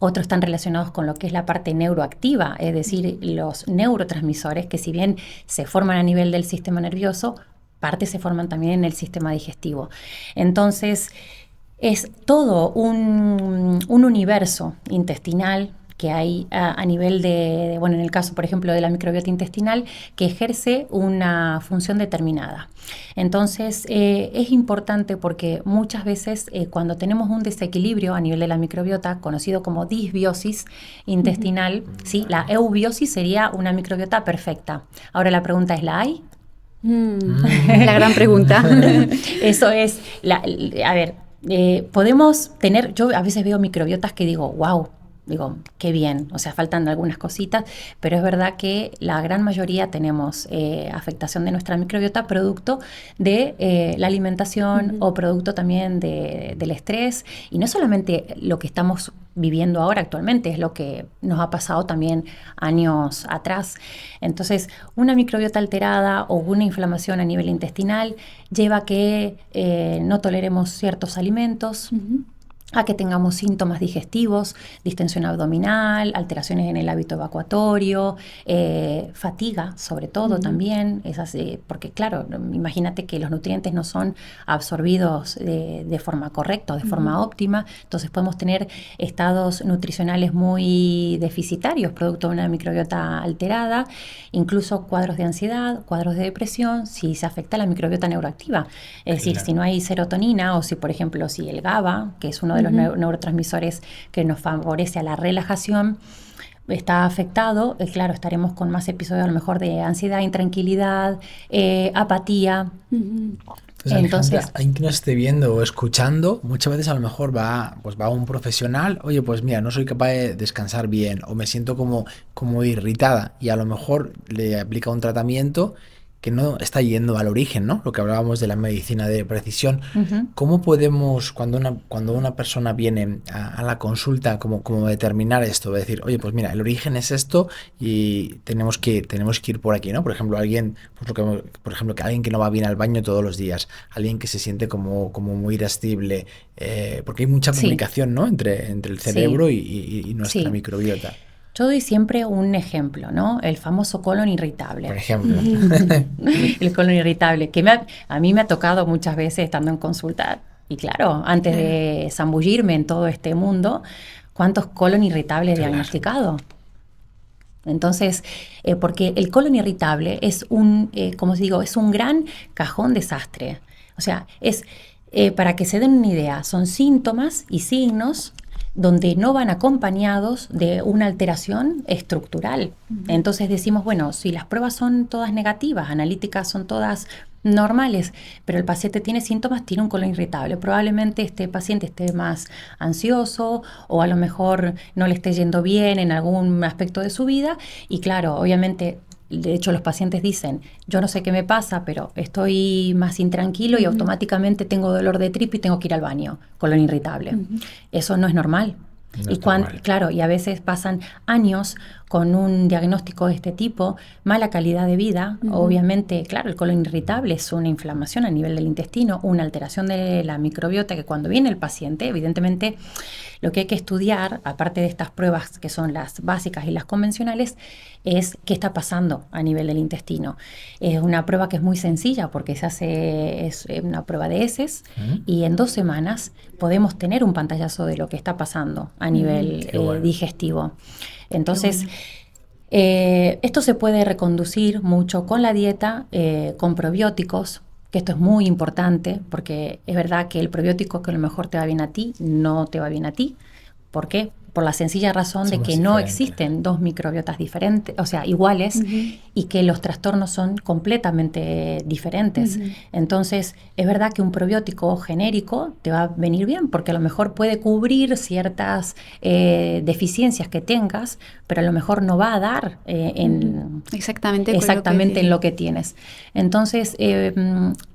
Otros están relacionados con lo que es la parte neuroactiva, es decir, los neurotransmisores que si bien se forman a nivel del sistema nervioso, parte se forman también en el sistema digestivo. Entonces, es todo un universo intestinal que hay a nivel bueno, en el caso, por ejemplo, de la microbiota intestinal, que ejerce una función determinada. Entonces, es importante porque muchas veces cuando tenemos un desequilibrio a nivel de la microbiota, conocido como disbiosis intestinal, ¿sí? La eubiosis sería una microbiota perfecta. Ahora la pregunta es, ¿la hay? La gran pregunta. Eso es, a ver, podemos tener, yo a veces veo microbiotas que digo, wow, digo, qué bien, o sea, faltan algunas cositas, pero es verdad que la gran mayoría tenemos afectación de nuestra microbiota producto de la alimentación o producto también del estrés, y no solamente lo que estamos viviendo ahora actualmente, es lo que nos ha pasado también años atrás. Entonces, una microbiota alterada o una inflamación a nivel intestinal lleva a que no toleremos ciertos alimentos, a que tengamos síntomas digestivos, distensión abdominal, alteraciones en el hábito evacuatorio, fatiga sobre todo también, porque claro, imagínate que los nutrientes no son absorbidos de forma correcta o de forma óptima, entonces podemos tener estados nutricionales muy deficitarios producto de una microbiota alterada, incluso cuadros de ansiedad, cuadros de depresión, si se afecta la microbiota neuroactiva, es decir, si no hay serotonina o si, por ejemplo, si el GABA, que es uno de los neurotransmisores que nos favorece a la relajación, está afectado, claro, estaremos con más episodios a lo mejor de ansiedad, intranquilidad, apatía. Entonces, alguien que nos esté viendo o escuchando, muchas veces a lo mejor va un profesional, oye, pues mira, no soy capaz de descansar bien o me siento como irritada, y a lo mejor le aplica un tratamiento que no está yendo al origen, ¿no? Lo que hablábamos de la medicina de precisión. ¿Cómo podemos, cuando una persona viene a la consulta, cómo determinar esto? Decir, oye, pues mira, el origen es esto y tenemos que ir por aquí, ¿no? Por ejemplo, alguien que alguien que no va bien al baño todos los días, alguien que se siente como muy irascible, porque hay mucha comunicación, ¿no? Entre el cerebro y nuestra microbiota. Yo doy siempre un ejemplo, ¿no? El famoso colon irritable. Por ejemplo. El colon irritable, que a mí me ha tocado muchas veces estando en consulta. Y claro, antes de zambullirme en todo este mundo, ¿cuántos colon irritables diagnosticados? Entonces, porque el colon irritable es como os digo, es un gran cajón desastre. O sea, para que se den una idea, son síntomas y signos donde no van acompañados de una alteración estructural. Entonces decimos, bueno, si las pruebas son todas negativas, analíticas son todas normales, pero el paciente tiene síntomas, tiene un colon irritable. Probablemente este paciente esté más ansioso o a lo mejor no le esté yendo bien en algún aspecto de su vida, y claro, obviamente, de hecho los pacientes dicen, yo no sé qué me pasa, pero estoy más intranquilo y automáticamente tengo dolor de tripa y tengo que ir al baño, colon irritable. Eso no es normal. Claro, y a veces pasan años con un diagnóstico de este tipo, mala calidad de vida, obviamente, claro, el colon irritable es una inflamación a nivel del intestino, una alteración de la microbiota, que cuando viene el paciente, evidentemente, lo que hay que estudiar, aparte de estas pruebas que son las básicas y las convencionales, es qué está pasando a nivel del intestino. Es una prueba que es muy sencilla porque es una prueba de heces y en 2 semanas podemos tener un pantallazo de lo que está pasando a nivel digestivo. Entonces, esto se puede reconducir mucho con la dieta, con probióticos, que esto es muy importante porque es verdad que el probiótico que a lo mejor te va bien a ti, no te va bien a ti. ¿Por qué? Por la sencilla razón de que no existen 2 microbiotas diferentes, o sea, iguales, y que los trastornos son completamente diferentes. Entonces, es verdad que un probiótico genérico te va a venir bien, porque a lo mejor puede cubrir ciertas deficiencias que tengas, pero a lo mejor no va a dar exactamente en lo que tienes. Entonces,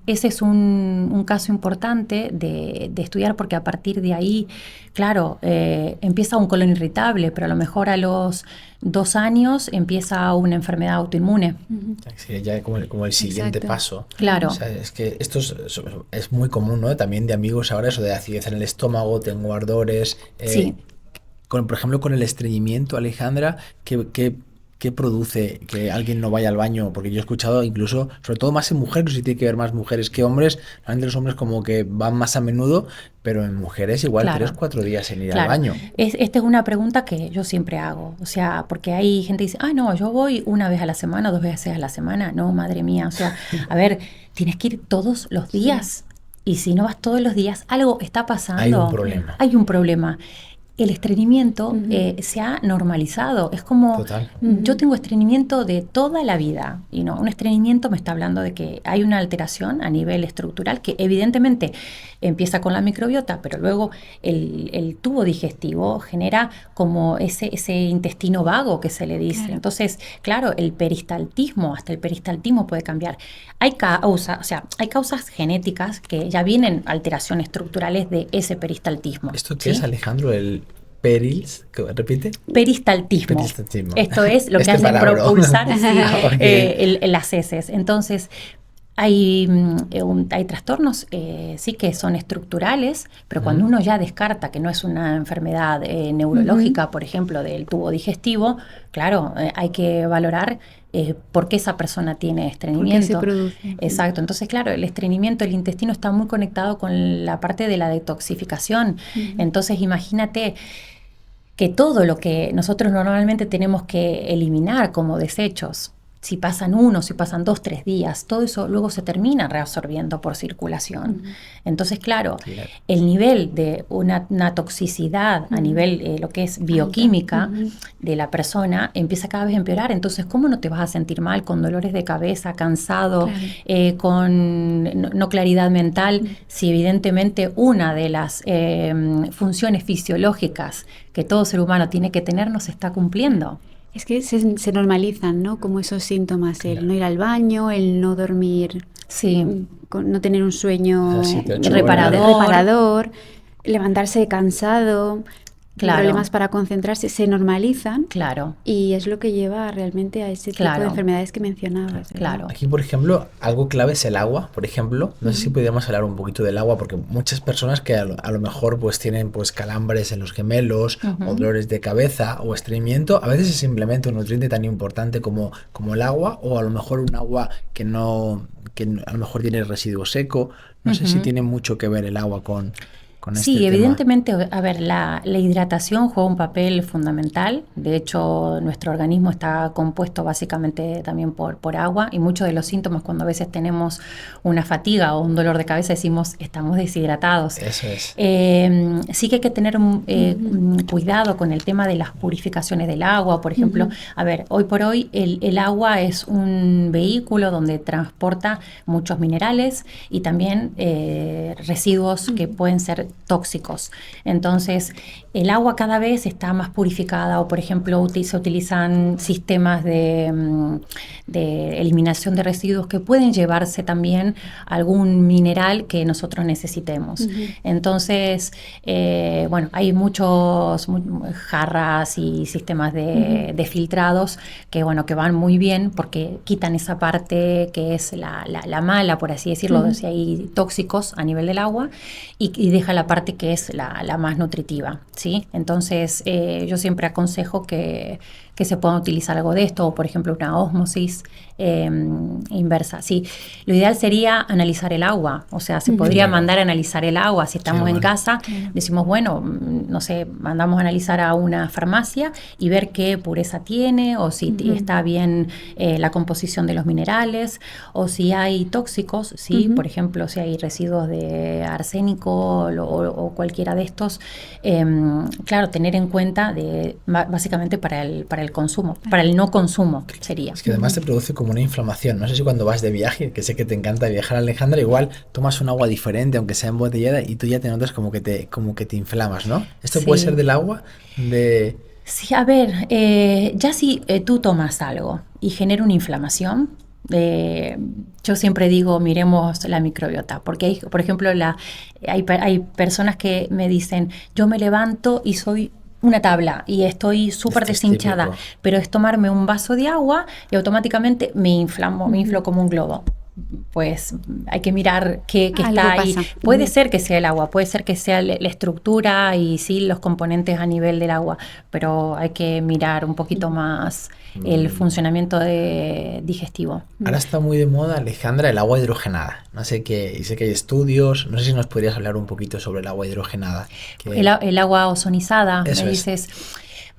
ese es un caso importante de estudiar, porque a partir de ahí, claro, empieza un colon irritable, pero a lo mejor a los 2 años empieza una enfermedad autoinmune. Sí, ya como el siguiente paso. Claro. O sea, es que esto es muy común, ¿no? También de amigos ahora, eso de acidez en el estómago, tengo ardores. Sí. Por ejemplo, con el estreñimiento, Alejandra, ¿qué produce que alguien no vaya al baño? Porque yo he escuchado incluso, sobre todo más en mujeres, no sé si tiene que ver más mujeres que hombres, realmente los hombres como que van más a menudo, pero en mujeres igual 3-4 días en ir al baño. Esta es una pregunta que yo siempre hago, o sea, porque hay gente que dice, no, yo voy 1 vez a la semana, 2 veces a la semana, no, madre mía, o sea, a ver, tienes que ir todos los días, y si no vas todos los días, algo está pasando. Hay un problema. El estreñimiento se ha normalizado. Es como, yo tengo estreñimiento de toda la vida. Y no, un estreñimiento me está hablando de que hay una alteración a nivel estructural que evidentemente empieza con la microbiota, pero luego el tubo digestivo genera como ese intestino vago que se le dice. Claro. Entonces, claro, el peristaltismo, hasta el peristaltismo puede cambiar. Hay causas genéticas que ya vienen alteraciones estructurales de ese peristaltismo. ¿Esto qué es, Alejandro? ¿Repite? Peristaltismo. Esto es lo que hace propulsar las heces. Entonces, hay trastornos, sí, que son estructurales, pero cuando uno ya descarta que no es una enfermedad neurológica, por ejemplo, del tubo digestivo, claro, hay que valorar por qué esa persona tiene estreñimiento. ¿Por qué se produce? Exacto. Entonces, claro, el estreñimiento, el intestino está muy conectado con la parte de la detoxificación. Entonces, imagínate que todo lo que nosotros normalmente tenemos que eliminar como desechos, si pasan 1, si pasan 2, 3 días, todo eso luego se termina reabsorbiendo por circulación. Entonces, claro, el nivel de una toxicidad a nivel lo que es bioquímica de la persona empieza cada vez a empeorar. Entonces, ¿cómo no te vas a sentir mal con dolores de cabeza, cansado, con no claridad mental, si evidentemente una de las funciones fisiológicas que todo ser humano tiene que tener no se está cumpliendo? Es que se normalizan, ¿no? Como esos síntomas, el no ir al baño, el no dormir, no tener un sueño reparador, levantarse cansado, problemas para concentrarse, se normalizan. Claro. Y es lo que lleva realmente a ese tipo de enfermedades que mencionabas. Claro. Aquí, por ejemplo, algo clave es el agua, por ejemplo. No sé si podríamos hablar un poquito del agua, porque muchas personas que a lo mejor pues tienen pues calambres en los gemelos, o dolores de cabeza, o estreñimiento, a veces es simplemente un nutriente tan importante como el agua, o a lo mejor un agua que a lo mejor tiene residuo seco. No sé si tiene mucho que ver el agua con Sí, evidentemente, a ver, la hidratación juega un papel fundamental. De hecho, nuestro organismo está compuesto básicamente también por agua, y muchos de los síntomas, cuando a veces tenemos una fatiga o un dolor de cabeza, decimos estamos deshidratados. Eso es. Sí que hay que tener cuidado con el tema de las purificaciones del agua. Por ejemplo, a ver, hoy por hoy el agua es un vehículo donde transporta muchos minerales y también residuos que pueden ser tóxicos. Entonces, el agua cada vez está más purificada, o por ejemplo se utilizan sistemas de eliminación de residuos que pueden llevarse también algún mineral que nosotros necesitemos. Entonces, hay muchos jarras y sistemas de filtrados que van muy bien porque quitan esa parte que es la mala, por así decirlo, si hay tóxicos a nivel del agua, y deja la parte que es la más nutritiva, ¿sí? Entonces, yo siempre aconsejo que se pueda utilizar algo de esto, o por ejemplo una ósmosis inversa. Sí, lo ideal sería analizar el agua, o sea, se podría mandar a analizar el agua. Si estamos en casa, decimos, no sé, mandamos a analizar a una farmacia y ver qué pureza tiene, o si está bien la composición de los minerales, o si hay tóxicos, ¿sí? Por ejemplo, si hay residuos de arsénico o cualquiera de estos, claro, tener en cuenta básicamente para el consumo, para el no consumo sería. Es que además te produce como una inflamación. No sé si cuando vas de viaje, que sé que te encanta viajar, Alejandra, igual tomas un agua diferente, aunque sea embotellada, y tú ya te notas como que te inflamas, ¿no? ¿Esto puede ser del agua? Sí, a ver, ya si tú tomas algo y genera una inflamación, yo siempre digo, miremos la microbiota, porque hay, por ejemplo, hay personas que me dicen, yo me levanto y soy una tabla y estoy súper deshinchada, pero es tomarme un vaso de agua y automáticamente me inflo como un globo. Pues hay que mirar qué está ahí. Puede ser que sea el agua, puede ser que sea la estructura y sí los componentes a nivel del agua, pero hay que mirar un poquito más el funcionamiento digestivo. Ahora está muy de moda, Alejandra, el agua hidrogenada. No sé qué, y sé que hay estudios, no sé si nos podrías hablar un poquito sobre el agua hidrogenada. El agua ozonizada, Eso me dices.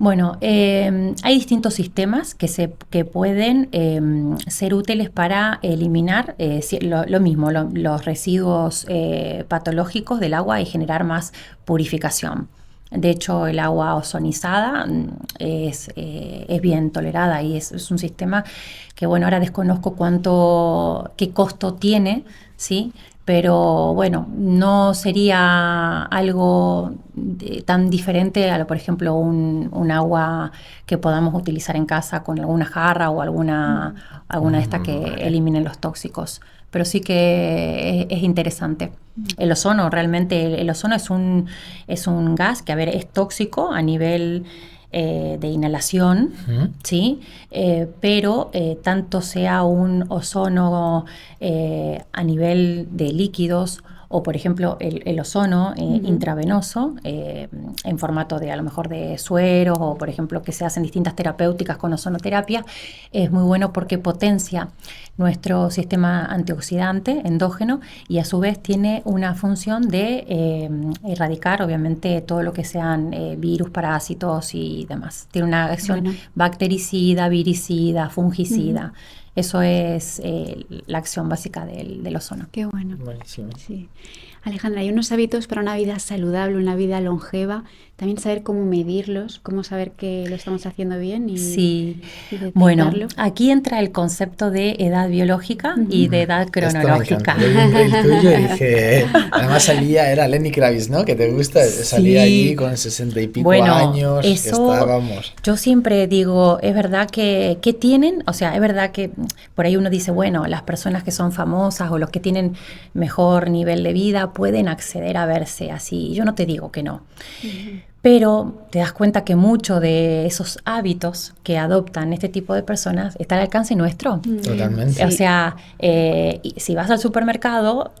Bueno, hay distintos sistemas que pueden ser útiles para eliminar lo mismo, los residuos patológicos del agua y generar más purificación. De hecho, el agua ozonizada es bien tolerada y es un sistema que, bueno, ahora desconozco qué costo tiene, ¿sí? Pero bueno, no sería algo tan diferente a, por ejemplo, un agua que podamos utilizar en casa con alguna jarra o alguna de estas que eliminen los tóxicos. Pero sí que es interesante. El ozono, realmente, el ozono es un gas que, a ver, es tóxico a nivel de inhalación, ¿sí? Pero tanto sea un ozono a nivel de líquidos o, por ejemplo, el ozono intravenoso en formato de, a lo mejor, de sueros o, por ejemplo, que se hacen distintas terapéuticas con ozonoterapia, es muy bueno porque potencia nuestro sistema antioxidante endógeno y a su vez tiene una función de erradicar, obviamente, todo lo que sean virus, parásitos y demás. Tiene una acción bactericida, viricida, fungicida. Eso es la acción básica del ozono. Qué bueno. Buenísimo. Sí. Alejandra, hay unos hábitos para una vida saludable, una vida longeva. También saber cómo medirlos, cómo saber que lo estamos haciendo bien y bueno, aquí entra el concepto de edad biológica y de edad cronológica. El tuyo dije, además era Lenny Kravitz, ¿no? Que te gusta, salía allí con 60 y pico años. Eso, estábamos. Yo siempre digo, es verdad que tienen, o sea, es verdad que por ahí uno dice, bueno, las personas que son famosas o los que tienen mejor nivel de vida pueden acceder a verse así. Yo no te digo que no. Pero te das cuenta que muchos de esos hábitos que adoptan este tipo de personas están al alcance nuestro. Totalmente. O sea, si vas al supermercado,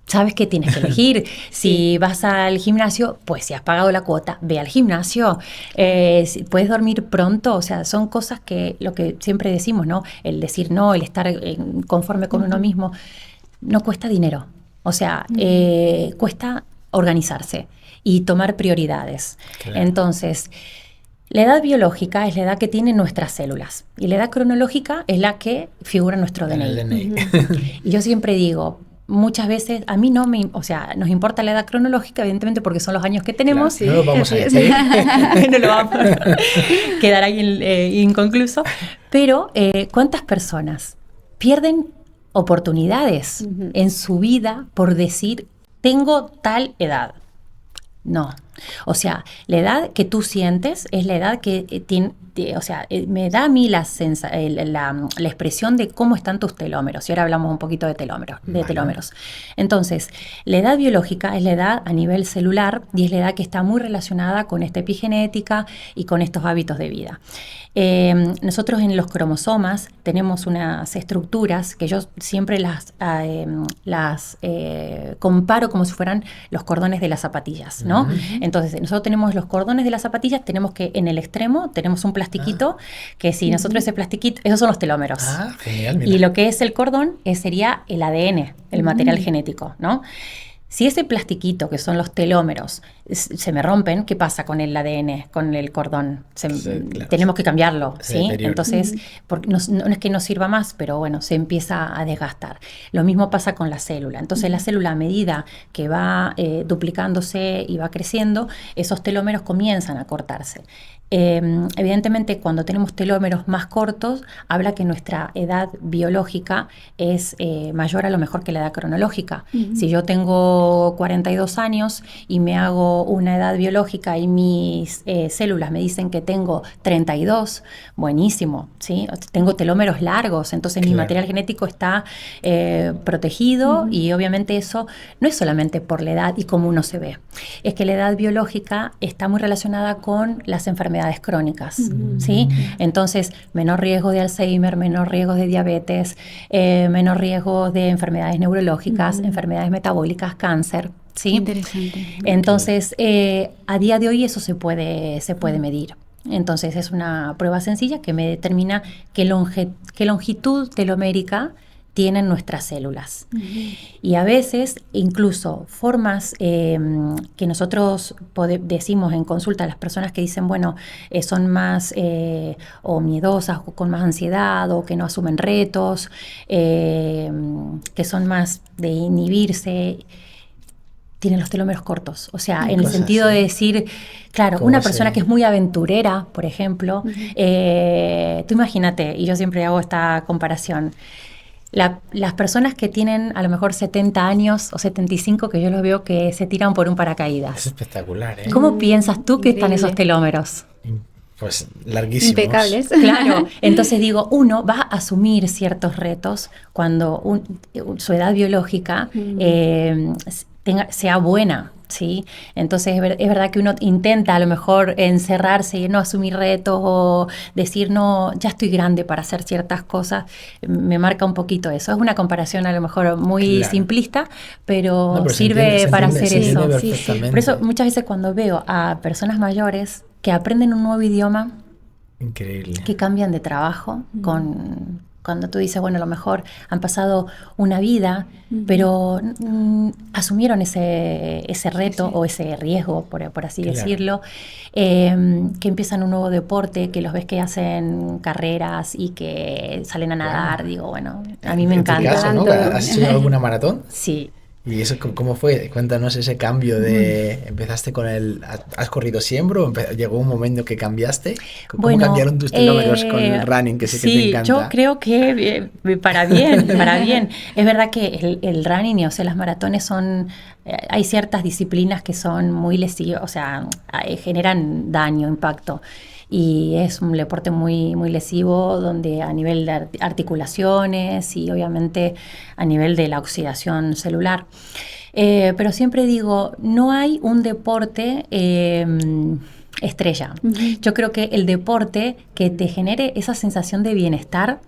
sabes que tienes que elegir. Si vas al gimnasio, pues si has pagado la cuota, ve al gimnasio. Si puedes dormir pronto, o sea, son cosas que lo que siempre decimos, ¿no? El decir no, el estar conforme con uno mismo, no cuesta dinero. O sea, cuesta organizarse y tomar prioridades. Claro. Entonces, la edad biológica es la edad que tienen nuestras células y la edad cronológica es la que figura en nuestro DNI. Y yo siempre digo, muchas veces, a mí nos importa la edad cronológica, evidentemente, porque son los años que tenemos. Claro, no lo vamos a decir. No lo vamos a quedar ahí inconcluso. Pero, ¿cuántas personas pierden oportunidades en su vida por decir, tengo tal edad? No. O sea, la edad que tú sientes es la edad que tiene, o sea, me da a mí la expresión de cómo están tus telómeros. Y ahora hablamos un poquito de telómeros. Entonces, la edad biológica es la edad a nivel celular y es la edad que está muy relacionada con esta epigenética y con estos hábitos de vida. Nosotros en los cromosomas tenemos unas estructuras que yo siempre las comparo como si fueran los cordones de las zapatillas, ¿no? Entonces, nosotros tenemos los cordones de las zapatillas, tenemos que en el extremo tenemos un plastiquito que si nosotros ese plastiquito, esos son los telómeros. Genial, mira. Y lo que es el cordón sería el ADN, el material genético, ¿no? Si ese plastiquito, que son los telómeros, se me rompen, ¿qué pasa con el ADN, con el cordón? Claro, tenemos que cambiarlo, ¿sí? Entonces, no es que no sirva más, pero bueno, se empieza a desgastar. Lo mismo pasa con la célula. Entonces, la célula, a medida que va duplicándose y va creciendo, esos telómeros comienzan a cortarse. Evidentemente, cuando tenemos telómeros más cortos, habla que nuestra edad biológica es mayor a lo mejor que la edad cronológica. Si yo tengo 42 años y me hago una edad biológica y mis células me dicen que tengo 32, buenísimo, ¿sí? Tengo telómeros largos, entonces mi material genético está protegido y obviamente eso no es solamente por la edad y cómo uno se ve, es que la edad biológica está muy relacionada con las enfermedades crónicas, ¿sí? Entonces, menor riesgo de Alzheimer, menor riesgo de diabetes, menor riesgo de enfermedades neurológicas, enfermedades metabólicas, cáncer, ¿sí? Interesante. Entonces, a día de hoy eso se puede medir. Entonces, es una prueba sencilla que me determina qué longitud telomérica tienen nuestras células. Y a veces, incluso formas que nosotros decimos en consulta a las personas que dicen, bueno, son más o miedosas o con más ansiedad o que no asumen retos, que son más de inhibirse, tienen los telómeros cortos. O sea, en el sentido de decir, claro, una persona que es muy aventurera, por ejemplo, tú imagínate, y yo siempre hago esta comparación, las personas que tienen a lo mejor 70 años o 75, que yo los veo que se tiran por un paracaídas. Es espectacular, ¿eh? ¿Cómo piensas tú que están Increíble. esos telómeros? Pues larguísimos. Impecables. Claro, entonces digo, uno va a asumir ciertos retos cuando su edad biológica sea buena, ¿sí? Entonces es verdad que uno intenta a lo mejor encerrarse y no asumir retos o decir, no, ya estoy grande para hacer ciertas cosas, me marca un poquito eso. Es una comparación a lo mejor muy simplista, pero sirve para hacer eso. Sí. Por eso muchas veces cuando veo a personas mayores que aprenden un nuevo idioma, increíble, que cambian de trabajo cuando tú dices, bueno, a lo mejor han pasado una vida, pero asumieron ese reto o ese riesgo, por así decirlo, que empiezan un nuevo deporte, que los ves que hacen carreras y que salen a nadar. Digo, bueno, a mí me encanta. ¿En tu caso, no? ¿Has hecho alguna maratón? Sí. ¿Y eso cómo fue? Cuéntanos ese cambio de... ¿Empezaste con el... ¿Has corrido siempre o llegó un momento que cambiaste? ¿Cómo cambiaron tus telómeros con el running, que sé que te encanta? Sí, yo creo que para bien, para bien. Es verdad que el running, o sea, las maratones son... hay ciertas disciplinas que son muy lesivas, o sea, generan daño, impacto. Y es un deporte muy, muy lesivo, donde a nivel de articulaciones y obviamente a nivel de la oxidación celular. Pero siempre digo, no hay un deporte estrella. Yo creo que el deporte que te genere esa sensación de bienestar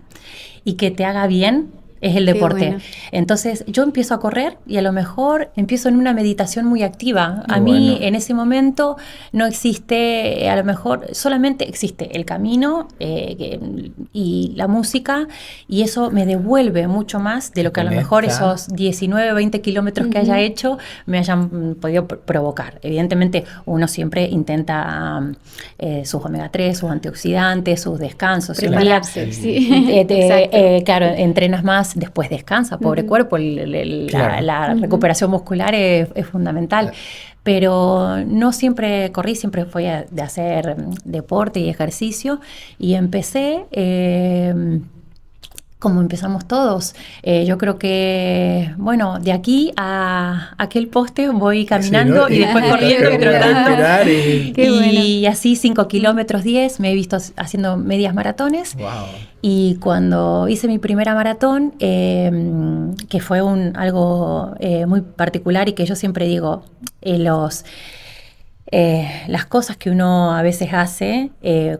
y que te haga bien es el deporte. Bueno. Entonces yo empiezo a correr y a lo mejor empiezo en una meditación muy activa. A mí en ese momento no existe, a lo mejor solamente existe el camino y la música, y eso me devuelve mucho más de lo que a lo mejor esos 19, 20 kilómetros que haya hecho me hayan podido provocar. Evidentemente uno siempre intenta sus omega 3, sus antioxidantes, sus descansos. Prepararse, claro, entrenas más, después descansa, pobre cuerpo, la recuperación muscular es fundamental. Pero no siempre corrí, siempre fui de hacer deporte y ejercicio, y empecé como empezamos todos. Yo creo que, bueno, de aquí a aquel poste voy caminando y después corriendo y trotando. Y así 5 kilómetros, 10, me he visto haciendo medias maratones. Wow. Y cuando hice mi primera maratón, que fue algo muy particular y que yo siempre digo, las cosas que uno a veces hace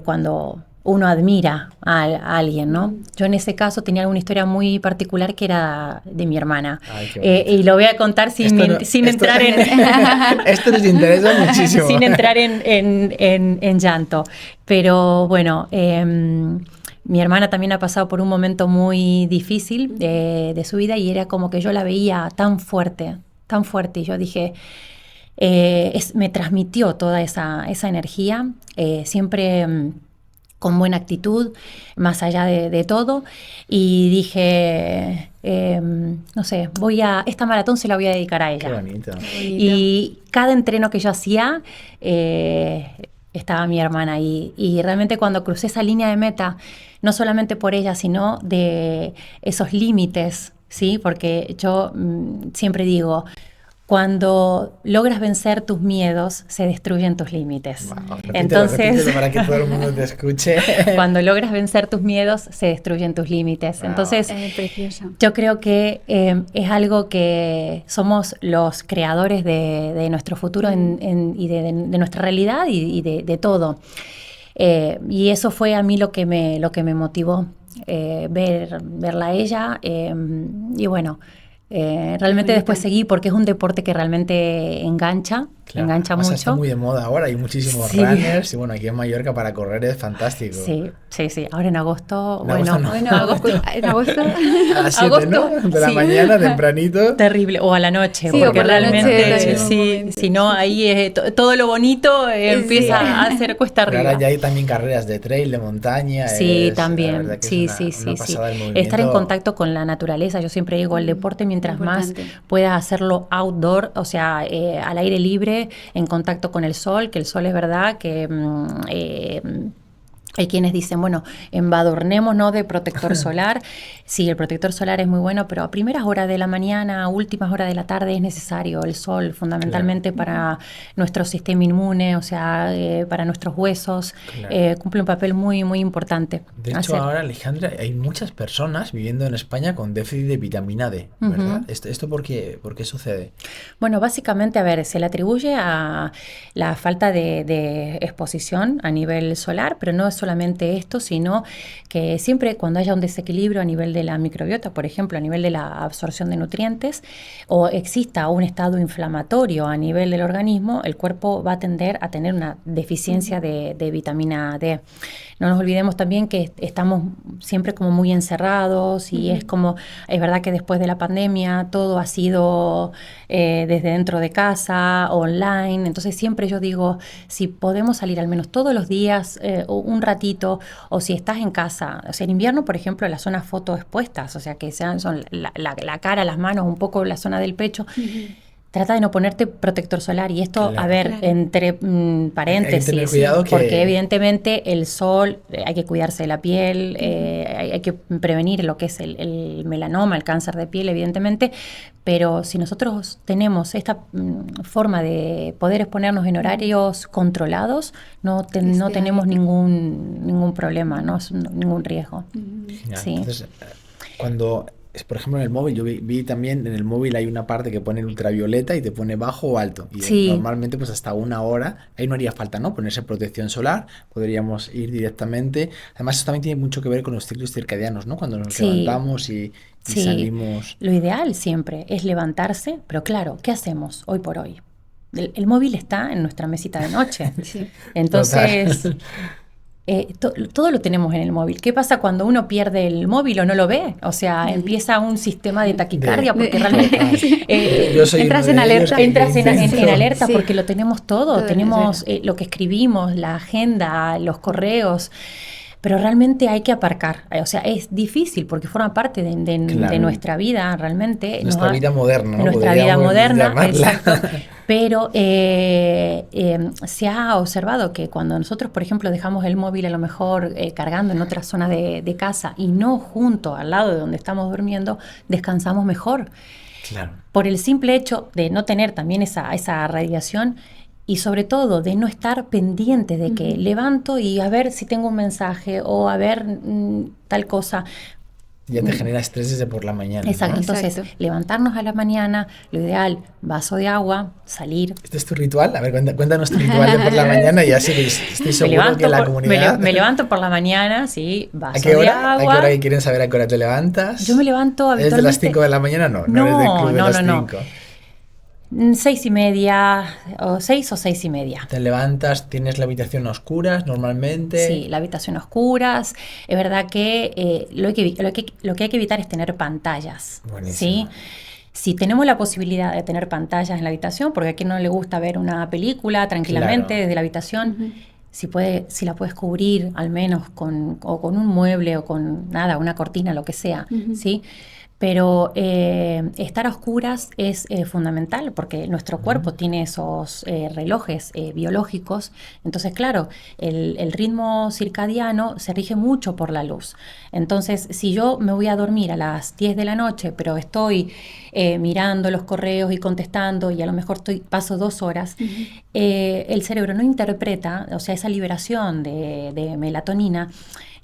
cuando uno admira a alguien, ¿no? Yo en ese caso tenía una historia muy particular que era de mi hermana. Y lo voy a contar sin entrar en... Esto nos interesa muchísimo. Sin entrar en llanto. Pero bueno, mi hermana también ha pasado por un momento muy difícil de su vida, y era como que yo la veía tan fuerte, y yo dije... me transmitió toda esa energía, siempre... con buena actitud, más allá de todo, y dije, no sé, esta maratón se la voy a dedicar a ella. Qué bonito. Y cada entreno que yo hacía, estaba mi hermana ahí. Y realmente cuando crucé esa línea de meta, no solamente por ella, sino de esos límites, ¿sí? Porque yo siempre digo, cuando logras vencer tus miedos, se destruyen tus límites. Wow, Entonces, repítelo para que todo el mundo te escuche. cuando logras vencer tus miedos, se destruyen tus límites. Wow. Entonces, Precioso. yo creo que es algo que somos los creadores de nuestro futuro y de nuestra realidad y de todo. Y eso fue a mí lo que me motivó, verla a ella. Y bueno, realmente después seguí porque es un deporte que realmente engancha. Claro, engancha mucho. Está muy de moda ahora, hay muchísimos runners y bueno, aquí en Mallorca para correr es fantástico. Sí. Ahora en agosto, En agosto a las 7, ¿no? De la mañana, tempranito. Terrible, o a la noche, sí, porque realmente si no, ahí todo lo bonito empieza a hacer cuesta arriba. Pero ahora ya hay también carreras de trail, de montaña. Sí, también, una pasada el movimiento. Estar en contacto con la naturaleza, yo siempre digo, el deporte mientras más puedas hacerlo outdoor, o sea, al aire libre, en contacto con el sol, que el sol es verdad que hay quienes dicen, bueno, embadurnemos, ¿no?, de protector solar. Sí, el protector solar es muy bueno, pero a primeras horas de la mañana, a últimas horas de la tarde es necesario el sol, fundamentalmente para nuestro sistema inmune, o sea, para nuestros huesos. Cumple un papel muy, muy importante. De hecho, ahora, Alejandra, hay muchas personas viviendo en España con déficit de vitamina D, ¿verdad? ¿Esto por qué sucede? Bueno, básicamente, a ver, se le atribuye a la falta de exposición a nivel solar, pero no es solamente esto, sino que siempre cuando haya un desequilibrio a nivel de la microbiota, por ejemplo, a nivel de la absorción de nutrientes, o exista un estado inflamatorio a nivel del organismo, el cuerpo va a tender a tener una deficiencia de vitamina D. No nos olvidemos también que estamos siempre como muy encerrados y es verdad que después de la pandemia todo ha sido desde dentro de casa, online, entonces siempre yo digo, si podemos salir al menos todos los días, un ratito, o si estás en casa, o sea, en invierno, por ejemplo, las zonas fotoexpuestas, o sea, que son la cara, las manos, un poco la zona del pecho, trata de no ponerte protector solar. Y esto, entre paréntesis, porque evidentemente el sol, hay que cuidarse de la piel, hay que prevenir lo que es el melanoma, el cáncer de piel, evidentemente, pero si nosotros tenemos esta forma de poder exponernos en horarios controlados, no tenemos ningún problema, no es ningún riesgo. Sí. Entonces, por ejemplo, en el móvil, yo vi también, en el móvil hay una parte que pone ultravioleta y te pone bajo o alto. Y normalmente, pues hasta 1 hora, ahí no haría falta, ¿no? Ponerse protección solar, podríamos ir directamente. Además, eso también tiene mucho que ver con los ciclos circadianos, ¿no? Cuando nos levantamos y salimos. Lo ideal siempre es levantarse, pero claro, ¿qué hacemos hoy por hoy? El móvil está en nuestra mesita de noche. Entonces... todo lo tenemos en el móvil. ¿Qué pasa cuando uno pierde el móvil o no lo ve? O sea, empieza un sistema de taquicardia porque realmente entras en alerta. Entras en alerta porque lo tenemos todo. Tenemos lo que escribimos, la agenda, los correos. Pero realmente hay que aparcar. O sea, es difícil porque forma parte de nuestra vida realmente. Nuestra vida moderna, ¿no? Nuestra vida moderna, exacto. Pero se ha observado que cuando nosotros, por ejemplo, dejamos el móvil a lo mejor cargando en otra zona de casa y no junto al lado de donde estamos durmiendo, descansamos mejor. Claro. Por el simple hecho de no tener también esa radiación y sobre todo de no estar pendiente de que levanto y a ver si tengo un mensaje o a ver tal cosa. Ya te genera estrés desde por la mañana. Exacto, ¿no? entonces levantarnos a la mañana, lo ideal, vaso de agua, salir. ¿Este es tu ritual? A ver, cuéntanos tu ritual de por la mañana y así estoy seguro que la comunidad... Me levanto por la mañana, sí, vaso ¿A qué hora? de agua. ¿A qué hora quieren saber a qué hora te levantas? Yo me levanto habitualmente... ¿Es de las 5 de la mañana? No eres del club de las 5. 6:30, o 6 o 6:30. Te levantas, tienes la habitación a oscuras normalmente. Sí, la habitación a oscuras. Es verdad que lo que hay que evitar es tener pantallas. Buenísimo. ¿Sí? Si tenemos la posibilidad de tener pantallas en la habitación, porque a quien no le gusta ver una película tranquilamente desde la habitación, si la puedes cubrir al menos con un mueble o con una cortina, lo que sea, ¿sí? Pero estar a oscuras es fundamental porque nuestro cuerpo tiene esos relojes biológicos. Entonces, claro, el ritmo circadiano se rige mucho por la luz. Entonces, si yo me voy a dormir a las 10 de la noche, pero estoy mirando los correos y contestando y a lo mejor paso 2 horas, el cerebro no interpreta, o sea, esa liberación de melatonina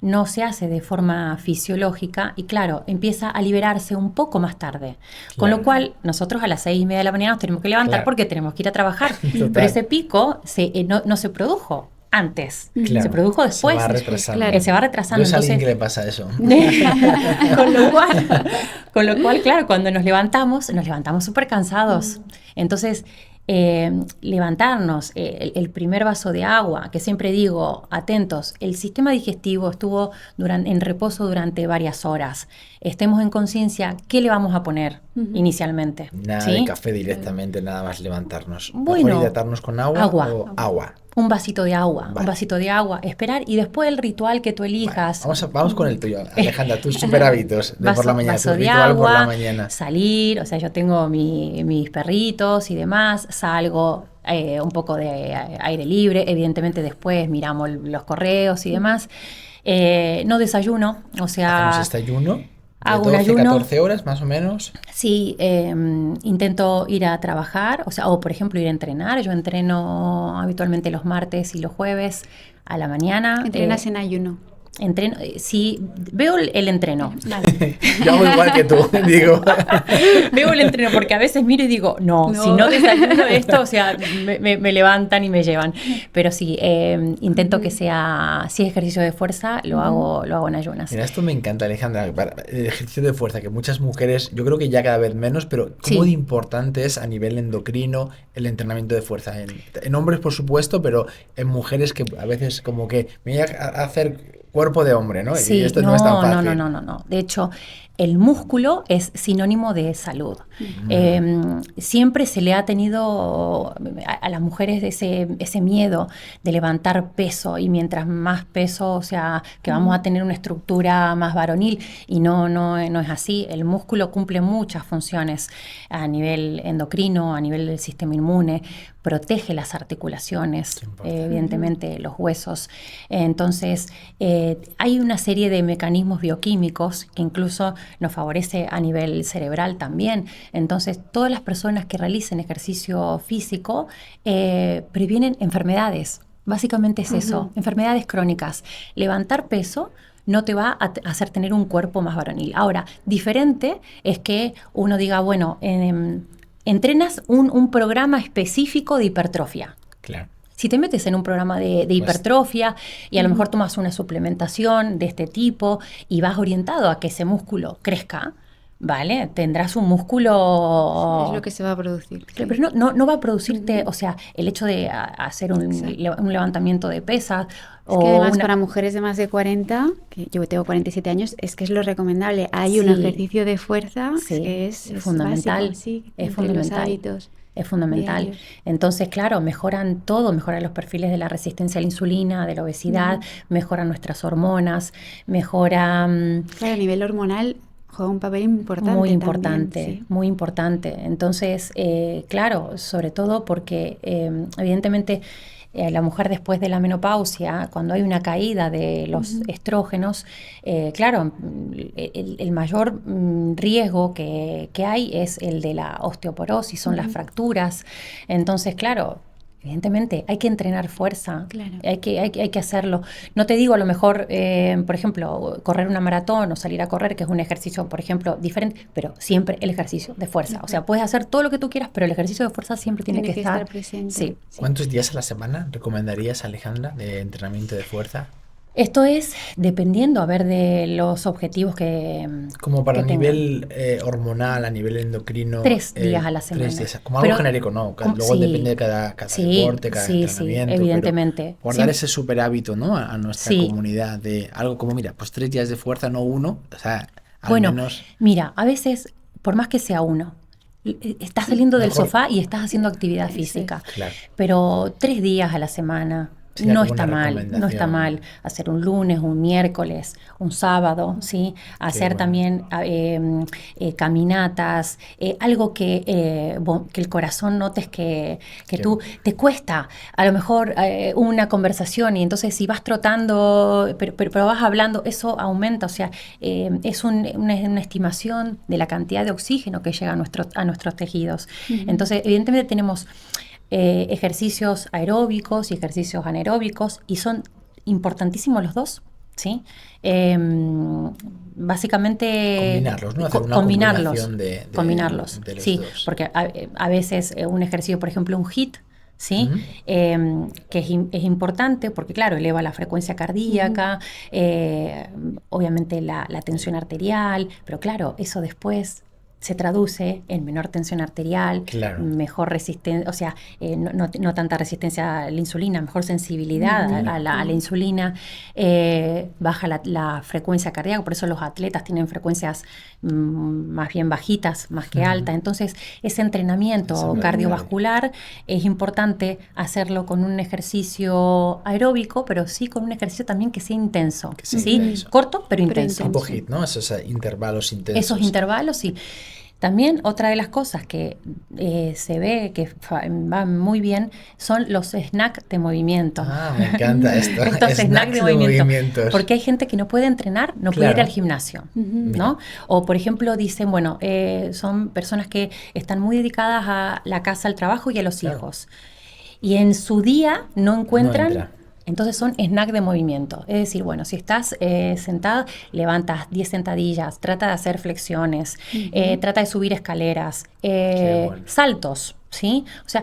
no se hace de forma fisiológica y claro, empieza a liberarse un poco más tarde. Claro. Con lo cual, nosotros a las 6:30 de la mañana nos tenemos que levantar porque tenemos que ir a trabajar. Pero ese pico no se produjo antes, se produjo después. Se va retrasando. Claro. Se va retrasando. Yo sé a alguien que le pasa eso. con lo cual, claro, cuando nos levantamos súper cansados. Entonces, levantarnos, el primer vaso de agua, que siempre digo, atentos, el sistema digestivo estuvo en reposo durante varias horas. Estemos en conciencia, ¿qué le vamos a poner inicialmente? Nada de café directamente, nada más levantarnos. Bueno, ¿mejor hidratarnos con agua o agua? Un vasito de agua, esperar y después el ritual que tú elijas. Vale, vamos con el tuyo, Alejandra, tus super hábitos de por la mañana, tu ritual por la mañana. Salir, o sea, yo tengo mis perritos y demás, salgo un poco de aire libre, evidentemente después miramos los correos y demás. No desayuno, o sea... ¿Hacemos desayuno? Hago 12, un ayuno. 14 horas más o menos. Sí, intento ir a trabajar, o por ejemplo ir a entrenar. Yo entreno habitualmente los martes y los jueves a la mañana. ¿Entrenas en ayuno? Entreno, sí, veo el entreno. Vale. Yo hago igual que tú, digo. Veo el entreno porque a veces miro y digo, no. Si no desayuno esto, o sea, me levantan y me llevan. Pero sí, intento que sea, si es ejercicio de fuerza, lo hago en ayunas. Mira, esto me encanta, Alejandra, el ejercicio de fuerza, que muchas mujeres, yo creo que ya cada vez menos, pero cómo de importante es a nivel endocrino el entrenamiento de fuerza. En hombres, por supuesto, pero en mujeres que a veces como que me voy a hacer cuerpo de hombre, ¿no? Sí, y esto no es tan fácil. No. De hecho, el músculo es sinónimo de salud. Siempre se le ha tenido a las mujeres ese miedo de levantar peso y mientras más peso, o sea, que vamos a tener una estructura más varonil y no es así. El músculo cumple muchas funciones a nivel endocrino, a nivel del sistema inmune, protege las articulaciones, evidentemente los huesos. Entonces, hay una serie de mecanismos bioquímicos que incluso nos favorece a nivel cerebral también. Entonces, todas las personas que realicen ejercicio físico previenen enfermedades. Básicamente es eso, enfermedades crónicas. Levantar peso no te va a hacer tener un cuerpo más varonil. Ahora, diferente es que uno diga, bueno, entrenas un programa específico de hipertrofia. Claro. Si te metes en un programa de hipertrofia y a lo mejor tomas una suplementación de este tipo y vas orientado a que ese músculo crezca, ¿vale? Tendrás un músculo... Es lo que se va a producir. Pero no va a producirte, o sea, el hecho de hacer un levantamiento de pesas... Es que además para mujeres de más de 40, que yo tengo 47 años, es que es lo recomendable. Hay un ejercicio de fuerza que es fundamental. Básico, es fundamental. Los hábitos. Es fundamental. Diarios. Entonces, claro, mejoran todo, mejoran los perfiles de la resistencia a la insulina, de la obesidad, mejoran nuestras hormonas, mejoran... Claro, a nivel hormonal juega un papel importante. Muy importante, también, sí. Muy importante. Entonces, claro, sobre todo porque evidentemente... la mujer después de la menopausia, cuando hay una caída de los estrógenos, claro, el mayor riesgo que hay es el de la osteoporosis, son las fracturas. Entonces, claro, evidentemente hay que entrenar fuerza, claro. hay que hacerlo. No te digo a lo mejor, por ejemplo, correr una maratón o salir a correr, que es un ejercicio, por ejemplo, diferente, pero siempre el ejercicio de fuerza. Uh-huh. O sea, puedes hacer todo lo que tú quieras, pero el ejercicio de fuerza siempre tiene que estar presente. Sí. ¿Cuántos días a la semana recomendarías, Alejandra, de entrenamiento de fuerza? Esto es dependiendo, a ver, de los objetivos que como para nivel hormonal, a nivel endocrino. 3 días a la semana. 3 días, como algo genérico, ¿no? Luego depende de cada deporte, cada entrenamiento. Sí, evidentemente. Por dar ese super hábito, ¿no? A nuestra comunidad de algo como, mira, pues 3 días de fuerza, no uno, o sea, al menos... Mira, a veces, por más que sea uno, estás saliendo del sofá y estás haciendo actividad física. Claro. Pero 3 días a la semana, No está mal hacer un lunes, un miércoles, un sábado, ¿sí? Hacer también caminatas, algo que el corazón notes que tú te cuesta, a lo mejor una conversación, y entonces si vas trotando, pero vas hablando, eso aumenta, o sea, es una estimación de la cantidad de oxígeno que llega a nuestros tejidos. Entonces, evidentemente tenemos ejercicios aeróbicos y ejercicios anaeróbicos, y son importantísimos los dos, ¿sí? Básicamente combinarlos, ¿no? Hacer una combinación de los dos. Porque a veces un ejercicio, por ejemplo, un HIIT, ¿sí? Que es importante porque, claro, eleva la frecuencia cardíaca, obviamente la tensión arterial, pero claro, eso después se traduce en menor tensión arterial, mejor resistencia, o sea, no tanta resistencia a la insulina, mejor sensibilidad a la insulina, baja la frecuencia cardíaca, por eso los atletas tienen frecuencias más bien bajitas, más que altas. Entonces, ese entrenamiento cardiovascular es importante hacerlo con un ejercicio aeróbico, pero sí con un ejercicio también que sea intenso, ¿sí? Corto, pero intenso. Tipo HIIT, ¿no? Esos intervalos intensos. Esos intervalos, sí. También otra de las cosas que se ve que van muy bien son los snacks de movimiento. Me encanta esto. Estos snacks de movimiento. Porque hay gente que no puede entrenar, no puede ir al gimnasio, ¿no? O, por ejemplo, dicen, bueno, son personas que están muy dedicadas a la casa, al trabajo y a los hijos. Y en su día no encuentran... Entonces son snacks de movimiento. Es decir, bueno, si estás sentada, levantas 10 sentadillas, trata de hacer flexiones, trata de subir escaleras, saltos, ¿sí? O sea,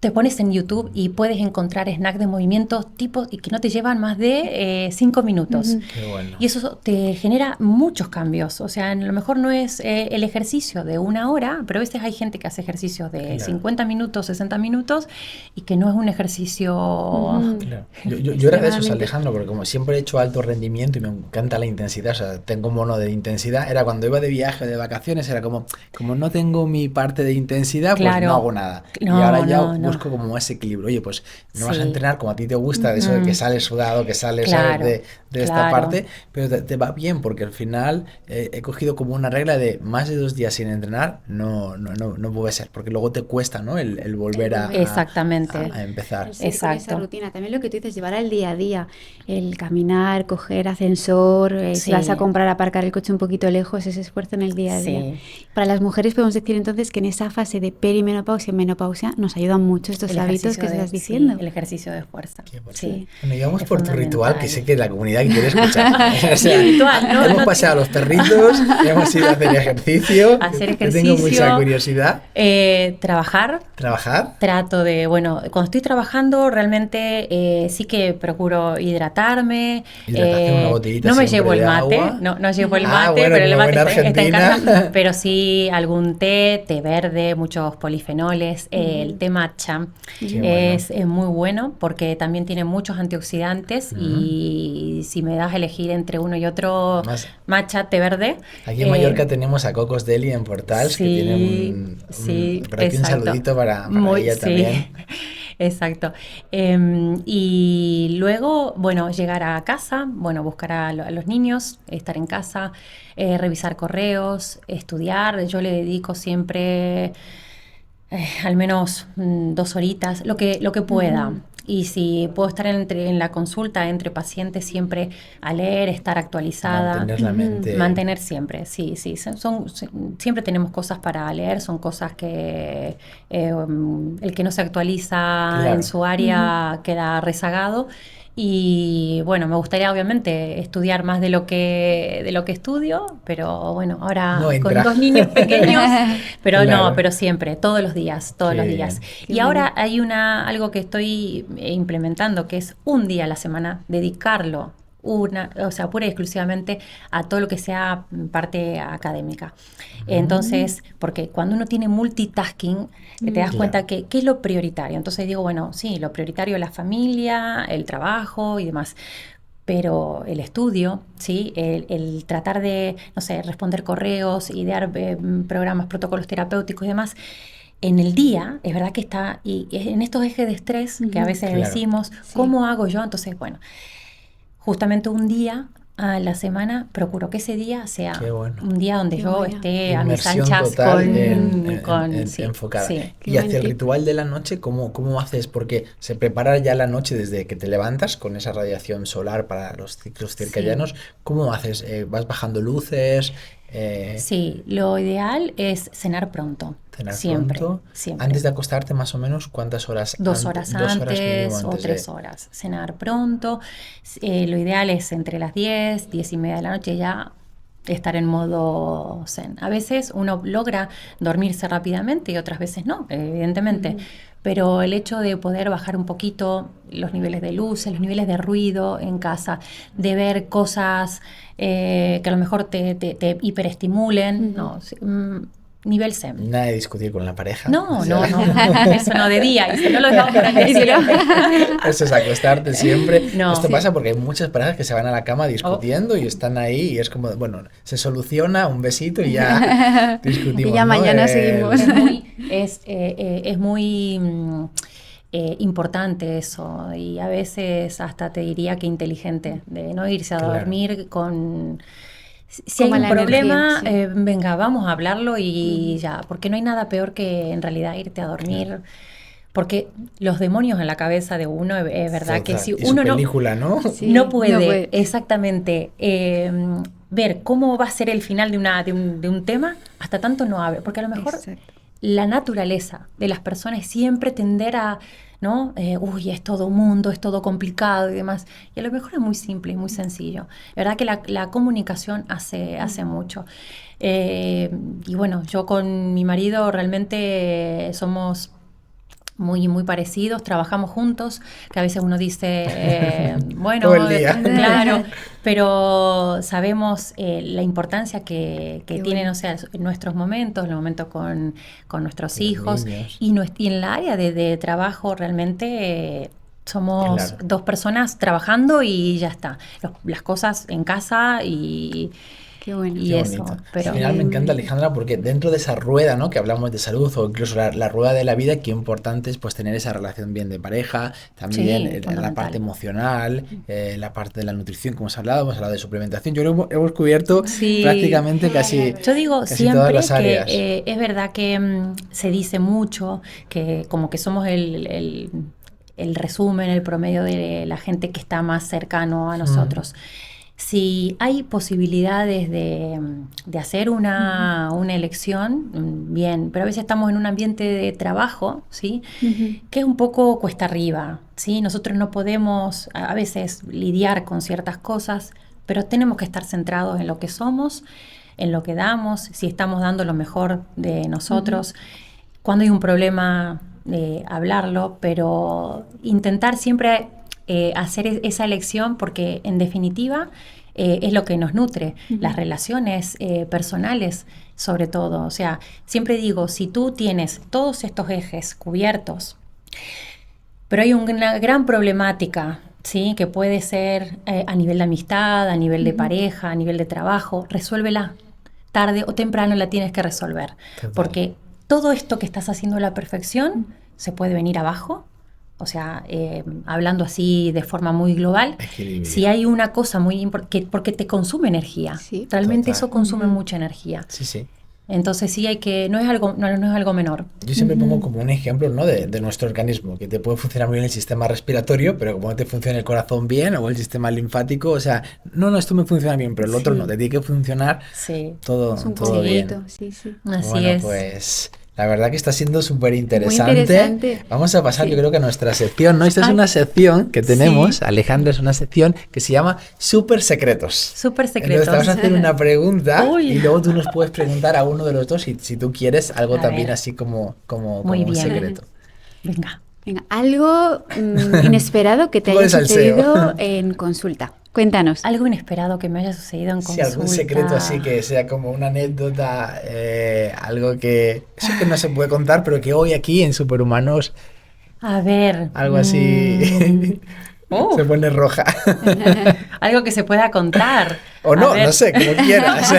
te pones en YouTube y puedes encontrar snacks de movimiento tipos y que no te llevan más de 5 minutos. Qué bueno. Y eso te genera muchos cambios. O sea, a lo mejor no es el ejercicio de 1 hora, pero a veces hay gente que hace ejercicios de 50 minutos, 60 minutos y que no es un ejercicio... Yo era de esos, Alejandro, porque como siempre he hecho alto rendimiento y me encanta la intensidad, o sea, tengo mono de intensidad, era cuando iba de viaje o de vacaciones, era como no tengo mi parte de intensidad, pues no hago nada. Y ahora busco como ese equilibrio. Oye, pues no vas a entrenar como a ti te gusta, de eso de que sales sudado, que sales de esta parte, pero te va bien, porque al final he cogido como una regla de más de 2 días sin entrenar, no puede ser, porque luego te cuesta, ¿no? El volver a empezar. Exacto. Esa rutina. También lo que tú dices, llevar al día a día, el caminar, coger ascensor, si vas a comprar, aparcar el coche un poquito lejos, ese esfuerzo en el día a día. Para las mujeres podemos decir entonces que en esa fase de perimenopausia y menopausia nos ayudan mucho estos hábitos que estás diciendo. Sí, el ejercicio de fuerza. Bueno, íbamos por tu ritual, que sé que la comunidad quiere escuchar. O sea, hemos pasado a los perritos, hemos ido a hacer ejercicio. Tengo mucha curiosidad. Trabajar. Trato de, cuando estoy trabajando realmente sí que procuro hidratarme. Una botellita no me llevo el mate, no llevo el mate, pero el mate está en casa. Pero sí algún té verde, muchos polifenoles, el té matcha es muy bueno porque también tiene muchos antioxidantes y si me das a elegir entre uno y otro, matcha, té verde. Aquí en Mallorca tenemos a Cocos Deli en Portals, que tiene por aquí un saludito para ella también. Exacto. Y luego, llegar a casa, buscar a los niños, estar en casa, revisar correos, estudiar. Yo le dedico siempre al menos 2 horitas, lo que pueda. Y si puedo estar en la consulta entre pacientes, siempre a leer, estar actualizada. Mantener la mente. Mantener siempre, sí. Siempre tenemos cosas para leer, son cosas que el que no se actualiza en su área queda rezagado. Y me gustaría obviamente estudiar más de lo que estudio, pero ahora con 2 niños pequeños, pero pero siempre, todos los días. Y ahora hay algo que estoy implementando, que es un día a la semana, dedicarlo pura y exclusivamente a todo lo que sea parte académica. Entonces, porque cuando uno tiene multitasking, te das cuenta que qué es lo prioritario. Entonces digo, sí, lo prioritario es la familia, el trabajo y demás. Pero el estudio, ¿sí? El tratar de, responder correos, idear programas, protocolos terapéuticos y demás, en el día, es verdad que está, y en estos ejes de estrés que a veces decimos, ¿cómo hago yo? Entonces, bueno, justamente un día a la semana procuro que ese día sea un día donde yo esté a mis anchas enfocada. Y hacia el ritual de la noche, ¿cómo haces? Porque se prepara ya la noche desde que te levantas con esa radiación solar para los ciclos circadianos. ¿Cómo haces? ¿Vas bajando luces? Sí, lo ideal es cenar pronto. Siempre. Antes de acostarte, más o menos, ¿cuántas horas? 2 horas antes o 3 horas. Cenar pronto. Lo ideal es entre las 10, 10 y media de la noche ya estar en modo zen. A veces uno logra dormirse rápidamente y otras veces no, evidentemente. Pero el hecho de poder bajar un poquito los niveles de luces, los niveles de ruido en casa, de ver cosas que a lo mejor te hiperestimulen, nivel zen. Nada de discutir con la pareja. No, eso no de día, y si no lo dejamos para el día siguiente. Eso es acostarte siempre. Esto pasa porque hay muchas parejas que se van a la cama discutiendo y están ahí y es como, bueno, se soluciona, un besito y ya discutimos. Y ya mañana seguimos. Es muy importante eso, y a veces hasta te diría que inteligente, de no irse a dormir con... Si hay un problema, venga, vamos a hablarlo y ya, porque no hay nada peor que en realidad irte a dormir, porque los demonios en la cabeza de uno, es verdad que si uno no puede exactamente ver cómo va a ser el final de un tema, hasta tanto no abre, porque a lo mejor la naturaleza de las personas es siempre tender a... ¿no? Es todo mundo, es todo complicado y demás. Y a lo mejor es muy simple y muy sencillo. La verdad que la comunicación hace mucho. Y bueno, yo con mi marido realmente somos muy, muy parecidos, trabajamos juntos, que a veces uno dice, bueno, claro, pero sabemos la importancia que tienen, o sea, nuestros momentos, los momentos con nuestros hijos, y en el área de trabajo realmente somos dos personas trabajando y ya está. Las cosas en casa y... Qué bueno. Y eso, pero... Al final me encanta, Alejandra, porque dentro de esa rueda, ¿no?, que hablamos de salud o incluso la rueda de la vida, qué importante es pues tener esa relación bien de pareja, también la parte emocional, la parte de la nutrición, como hemos hablado de suplementación. Yo creo que hemos cubierto prácticamente casi Yo digo casi siempre todas las áreas. Que es verdad que se dice mucho que como que somos el resumen, el promedio de la gente que está más cercano a nosotros. Si hay posibilidades de hacer una elección, bien, pero a veces estamos en un ambiente de trabajo, ¿sí? Que es un poco cuesta arriba, ¿sí? Nosotros no podemos a veces lidiar con ciertas cosas, pero tenemos que estar centrados en lo que somos, en lo que damos, si estamos dando lo mejor de nosotros. Cuando hay un problema, hablarlo, pero intentar siempre... hacer esa elección, porque en definitiva es lo que nos nutre, las relaciones personales sobre todo. O sea, siempre digo, si tú tienes todos estos ejes cubiertos, pero hay una gran problemática, ¿sí?, que puede ser a nivel de amistad, a nivel de pareja, a nivel de trabajo, resuélvela. Tarde o temprano la tienes que resolver. Total. Porque todo esto que estás haciendo a la perfección se puede venir abajo. O sea, hablando así de forma muy global, si hay una cosa muy importante, porque te consume energía, realmente eso consume mucha energía. Sí. Entonces sí hay que, no es algo menor. Yo siempre pongo como un ejemplo, ¿no?, de nuestro organismo, que te puede funcionar muy bien el sistema respiratorio, pero como no te funciona el corazón bien o el sistema linfático, o sea, no, esto me funciona bien, pero el otro no, te tiene que funcionar todo bien. Sí. Así es. Pues... la verdad que está siendo súper interesante. Vamos a pasar, yo creo que a nuestra sección, ¿no? Esta es una sección que tenemos, Alejandra, es una sección que se llama Súper Secretos. Súper Secretos. Entonces te vamos a hacer una pregunta y luego tú nos puedes preguntar a uno de los dos si tú quieres algo también así como un secreto. Venga, algo inesperado que te haya sucedido en consulta. Cuéntanos. Algo inesperado que me haya sucedido en consulta. Sí, algún secreto así que sea como una anécdota, algo que... eso que no se puede contar, pero que hoy aquí en Superhumanos... A ver... algo así... se pone roja. Algo que se pueda contar. O no, no sé, como quieras.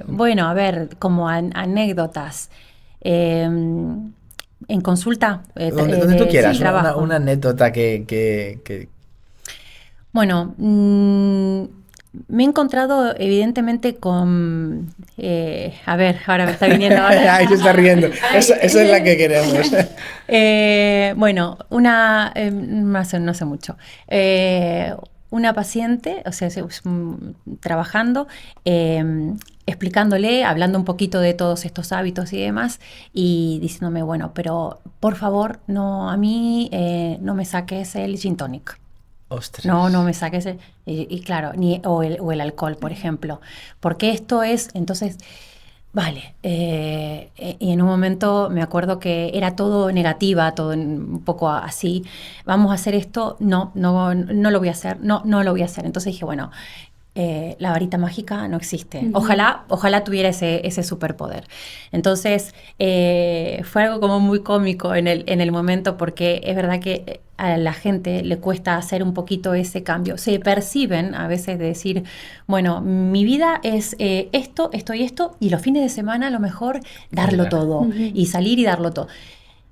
Bueno, a ver, como anécdotas. en consulta. Donde tú quieras, una anécdota que... Bueno, me he encontrado evidentemente con... a ver, ahora me está viniendo... Ahí se está riendo. Esa es la que queremos. Bueno, no sé mucho. Una paciente, o sea, trabajando, explicándole, hablando un poquito de todos estos hábitos y demás, y diciéndome, bueno, pero por favor, no, a mí no me saques el gin tonic. Ostras. No me saques y claro, o el alcohol, por ejemplo, porque esto es, entonces, vale, y en un momento me acuerdo que era todo negativa, todo un poco así, vamos a hacer esto, no lo voy a hacer, no lo voy a hacer, entonces dije, bueno, la varita mágica no existe. Ojalá tuviera ese superpoder. Entonces, fue algo como muy cómico en el momento, porque es verdad que a la gente le cuesta hacer un poquito ese cambio. Se perciben a veces de decir, bueno, mi vida es esto y esto, y los fines de semana a lo mejor darlo todo, y salir y darlo todo.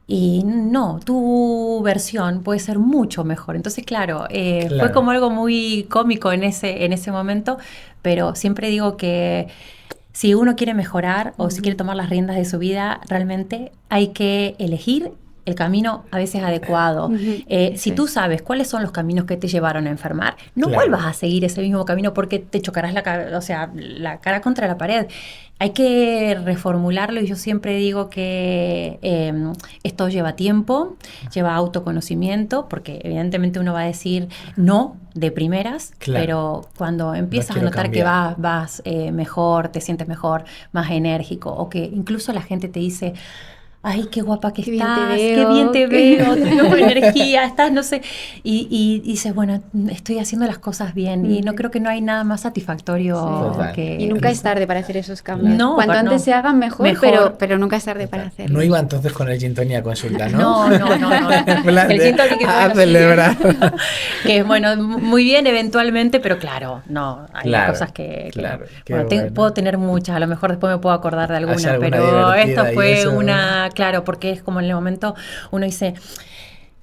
Y no, tu versión puede ser mucho mejor. Entonces, claro, fue como algo muy cómico en ese momento, pero siempre digo que si uno quiere mejorar o si quiere tomar las riendas de su vida, realmente hay que elegir el camino a veces adecuado. Si tú sabes cuáles son los caminos que te llevaron a enfermar, no vuelvas a seguir ese mismo camino porque te chocarás la cara contra la pared. Hay que reformularlo, y yo siempre digo que esto lleva tiempo, lleva autoconocimiento, porque evidentemente uno va a decir no de primeras, pero cuando empiezas a notar que vas mejor, te sientes mejor, más enérgico, o que incluso la gente te dice, ay, qué guapa que estás, qué bien te veo, te veo con energía, estás, no sé, y dices, bueno, estoy haciendo las cosas bien, y no creo que no hay nada más satisfactorio que... Y nunca es tarde para hacer esos cambios. No, cuanto antes se hagan, mejor. Pero nunca es tarde para hacerlo. No iba entonces con el gin tonic a consulta, ¿no? No. El gin tonic que a celebrar. Que es, bueno, muy bien eventualmente, pero claro, no, hay cosas que puedo tener muchas, a lo mejor después me puedo acordar de alguna, pero esto fue una... Claro, porque es como en el momento uno dice,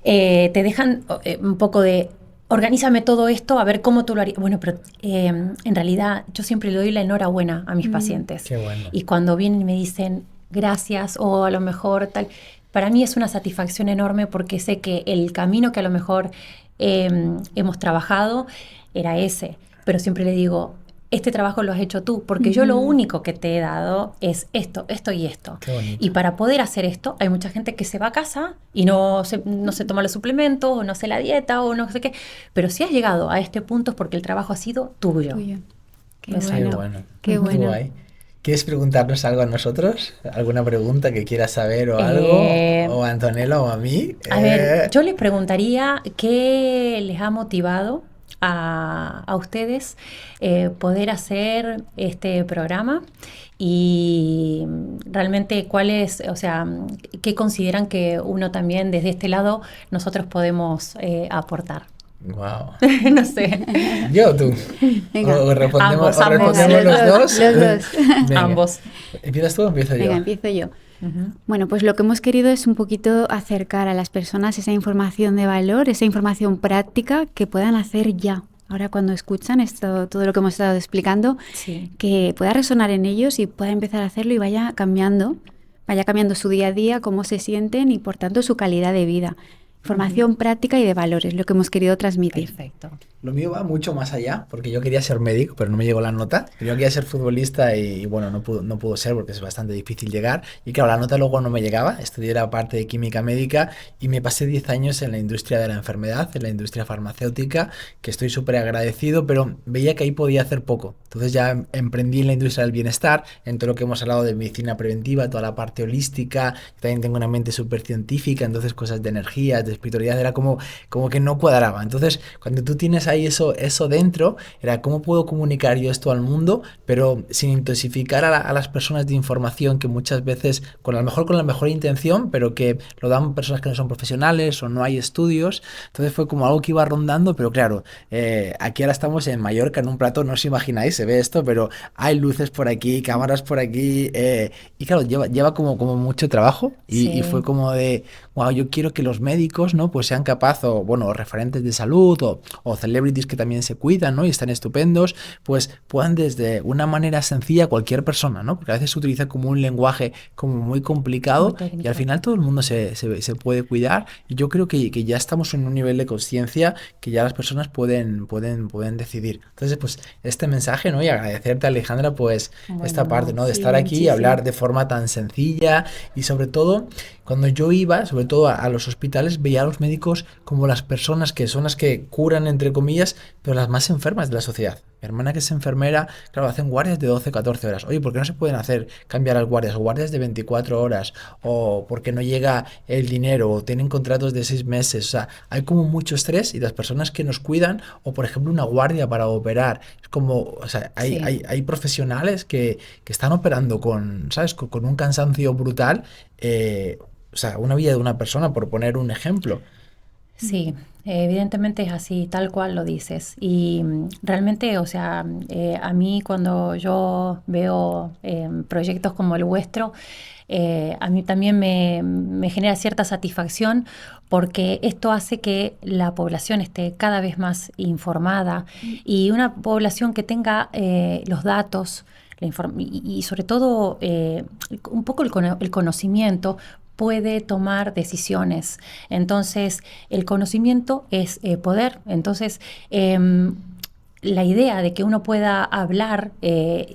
te dejan un poco de, organízame todo esto, a ver cómo tú lo harías. Bueno, pero en realidad yo siempre le doy la enhorabuena a mis pacientes. Qué bueno. Y cuando vienen y me dicen gracias, o a lo mejor tal, para mí es una satisfacción enorme, porque sé que el camino que a lo mejor hemos trabajado era ese. Pero siempre le digo, este trabajo lo has hecho tú, porque yo lo único que te he dado es esto y esto. Y para poder hacer esto, hay mucha gente que se va a casa y no se toma los suplementos, o no hace la dieta, o no sé qué. Pero si has llegado a este punto es porque el trabajo ha sido tuyo. Qué bueno. Guay. ¿Quieres preguntarnos algo a nosotros? ¿Alguna pregunta que quieras saber o algo? ¿O a Antonella o a mí? A ver, yo les preguntaría qué les ha motivado a ustedes poder hacer este programa, y realmente cuáles, o sea, qué consideran que uno también desde este lado nosotros podemos aportar. Wow. No sé. ¿Yo o tú? O respondemos los dos. Venga. Ambos. ¿Empiezas tú o empiezo yo? Venga, empiezo yo. Bueno, pues lo que hemos querido es un poquito acercar a las personas esa información de valor, esa información práctica que puedan hacer ya. Ahora cuando escuchan todo lo que hemos estado explicando, que pueda resonar en ellos y pueda empezar a hacerlo, y vaya cambiando su día a día, cómo se sienten, y por tanto su calidad de vida. Información práctica y de valores, lo que hemos querido transmitir. Perfecto. Lo mío va mucho más allá, porque yo quería ser médico, pero no me llegó la nota. Yo quería ser futbolista y bueno, no pudo ser, porque es bastante difícil llegar. Y claro, la nota luego no me llegaba. Estudié la parte de química médica y me pasé 10 años en la industria de la enfermedad, en la industria farmacéutica, que estoy súper agradecido, pero veía que ahí podía hacer poco. Entonces ya emprendí en la industria del bienestar, en todo lo que hemos hablado de medicina preventiva, toda la parte holística. También tengo una mente súper científica, entonces cosas de energías, de espiritualidad, era como que no cuadraba. Entonces, cuando tú tienes ahí eso dentro, era cómo puedo comunicar yo esto al mundo, pero sin intoxicar a las personas de información que muchas veces, a lo mejor con la mejor intención, pero que lo dan personas que no son profesionales o no hay estudios. Entonces fue como algo que iba rondando, pero claro, aquí ahora estamos en Mallorca, en un plató, no os imagináis, se ve esto, pero hay luces por aquí, cámaras por aquí, y claro, lleva como mucho trabajo, y fue como de, wow, yo quiero que los médicos, ¿no? Pues sean capaces, o bueno, referentes de salud, o celebrities que también se cuidan, ¿no? Y están estupendos, pues puedan desde una manera sencilla cualquier persona, ¿no? Porque a veces se utiliza como un lenguaje como muy complicado, y al final todo el mundo se puede cuidar. Y yo creo que ya estamos en un nivel de conciencia que ya las personas pueden decidir. Entonces, pues este mensaje, ¿no? Y agradecerte, Alejandra, pues esta parte, ¿no? De estar aquí y hablar de forma tan sencilla, y sobre todo, cuando yo iba, sobre todo a los hospitales, veía a los médicos como las personas que son las que curan, entre comillas, pero las más enfermas de la sociedad. Mi hermana, que es enfermera, claro, hacen guardias de 12, 14 horas. Oye, ¿por qué no se pueden cambiar las guardias? O guardias de 24 horas, o porque no llega el dinero, o tienen contratos de 6 meses. O sea, hay como mucho estrés, y las personas que nos cuidan, o por ejemplo una guardia para operar, es como, o sea, hay profesionales que están operando ¿sabes? Con un cansancio brutal, o sea, una vida de una persona, por poner un ejemplo. Sí, evidentemente es así, tal cual lo dices. Y realmente, o sea, a mí cuando yo veo proyectos como el vuestro, a mí también me genera cierta satisfacción, porque esto hace que la población esté cada vez más informada, y una población que tenga los datos y sobre todo un poco el conocimiento, puede tomar decisiones. Entonces, el conocimiento es poder. Entonces, la idea de que uno pueda hablar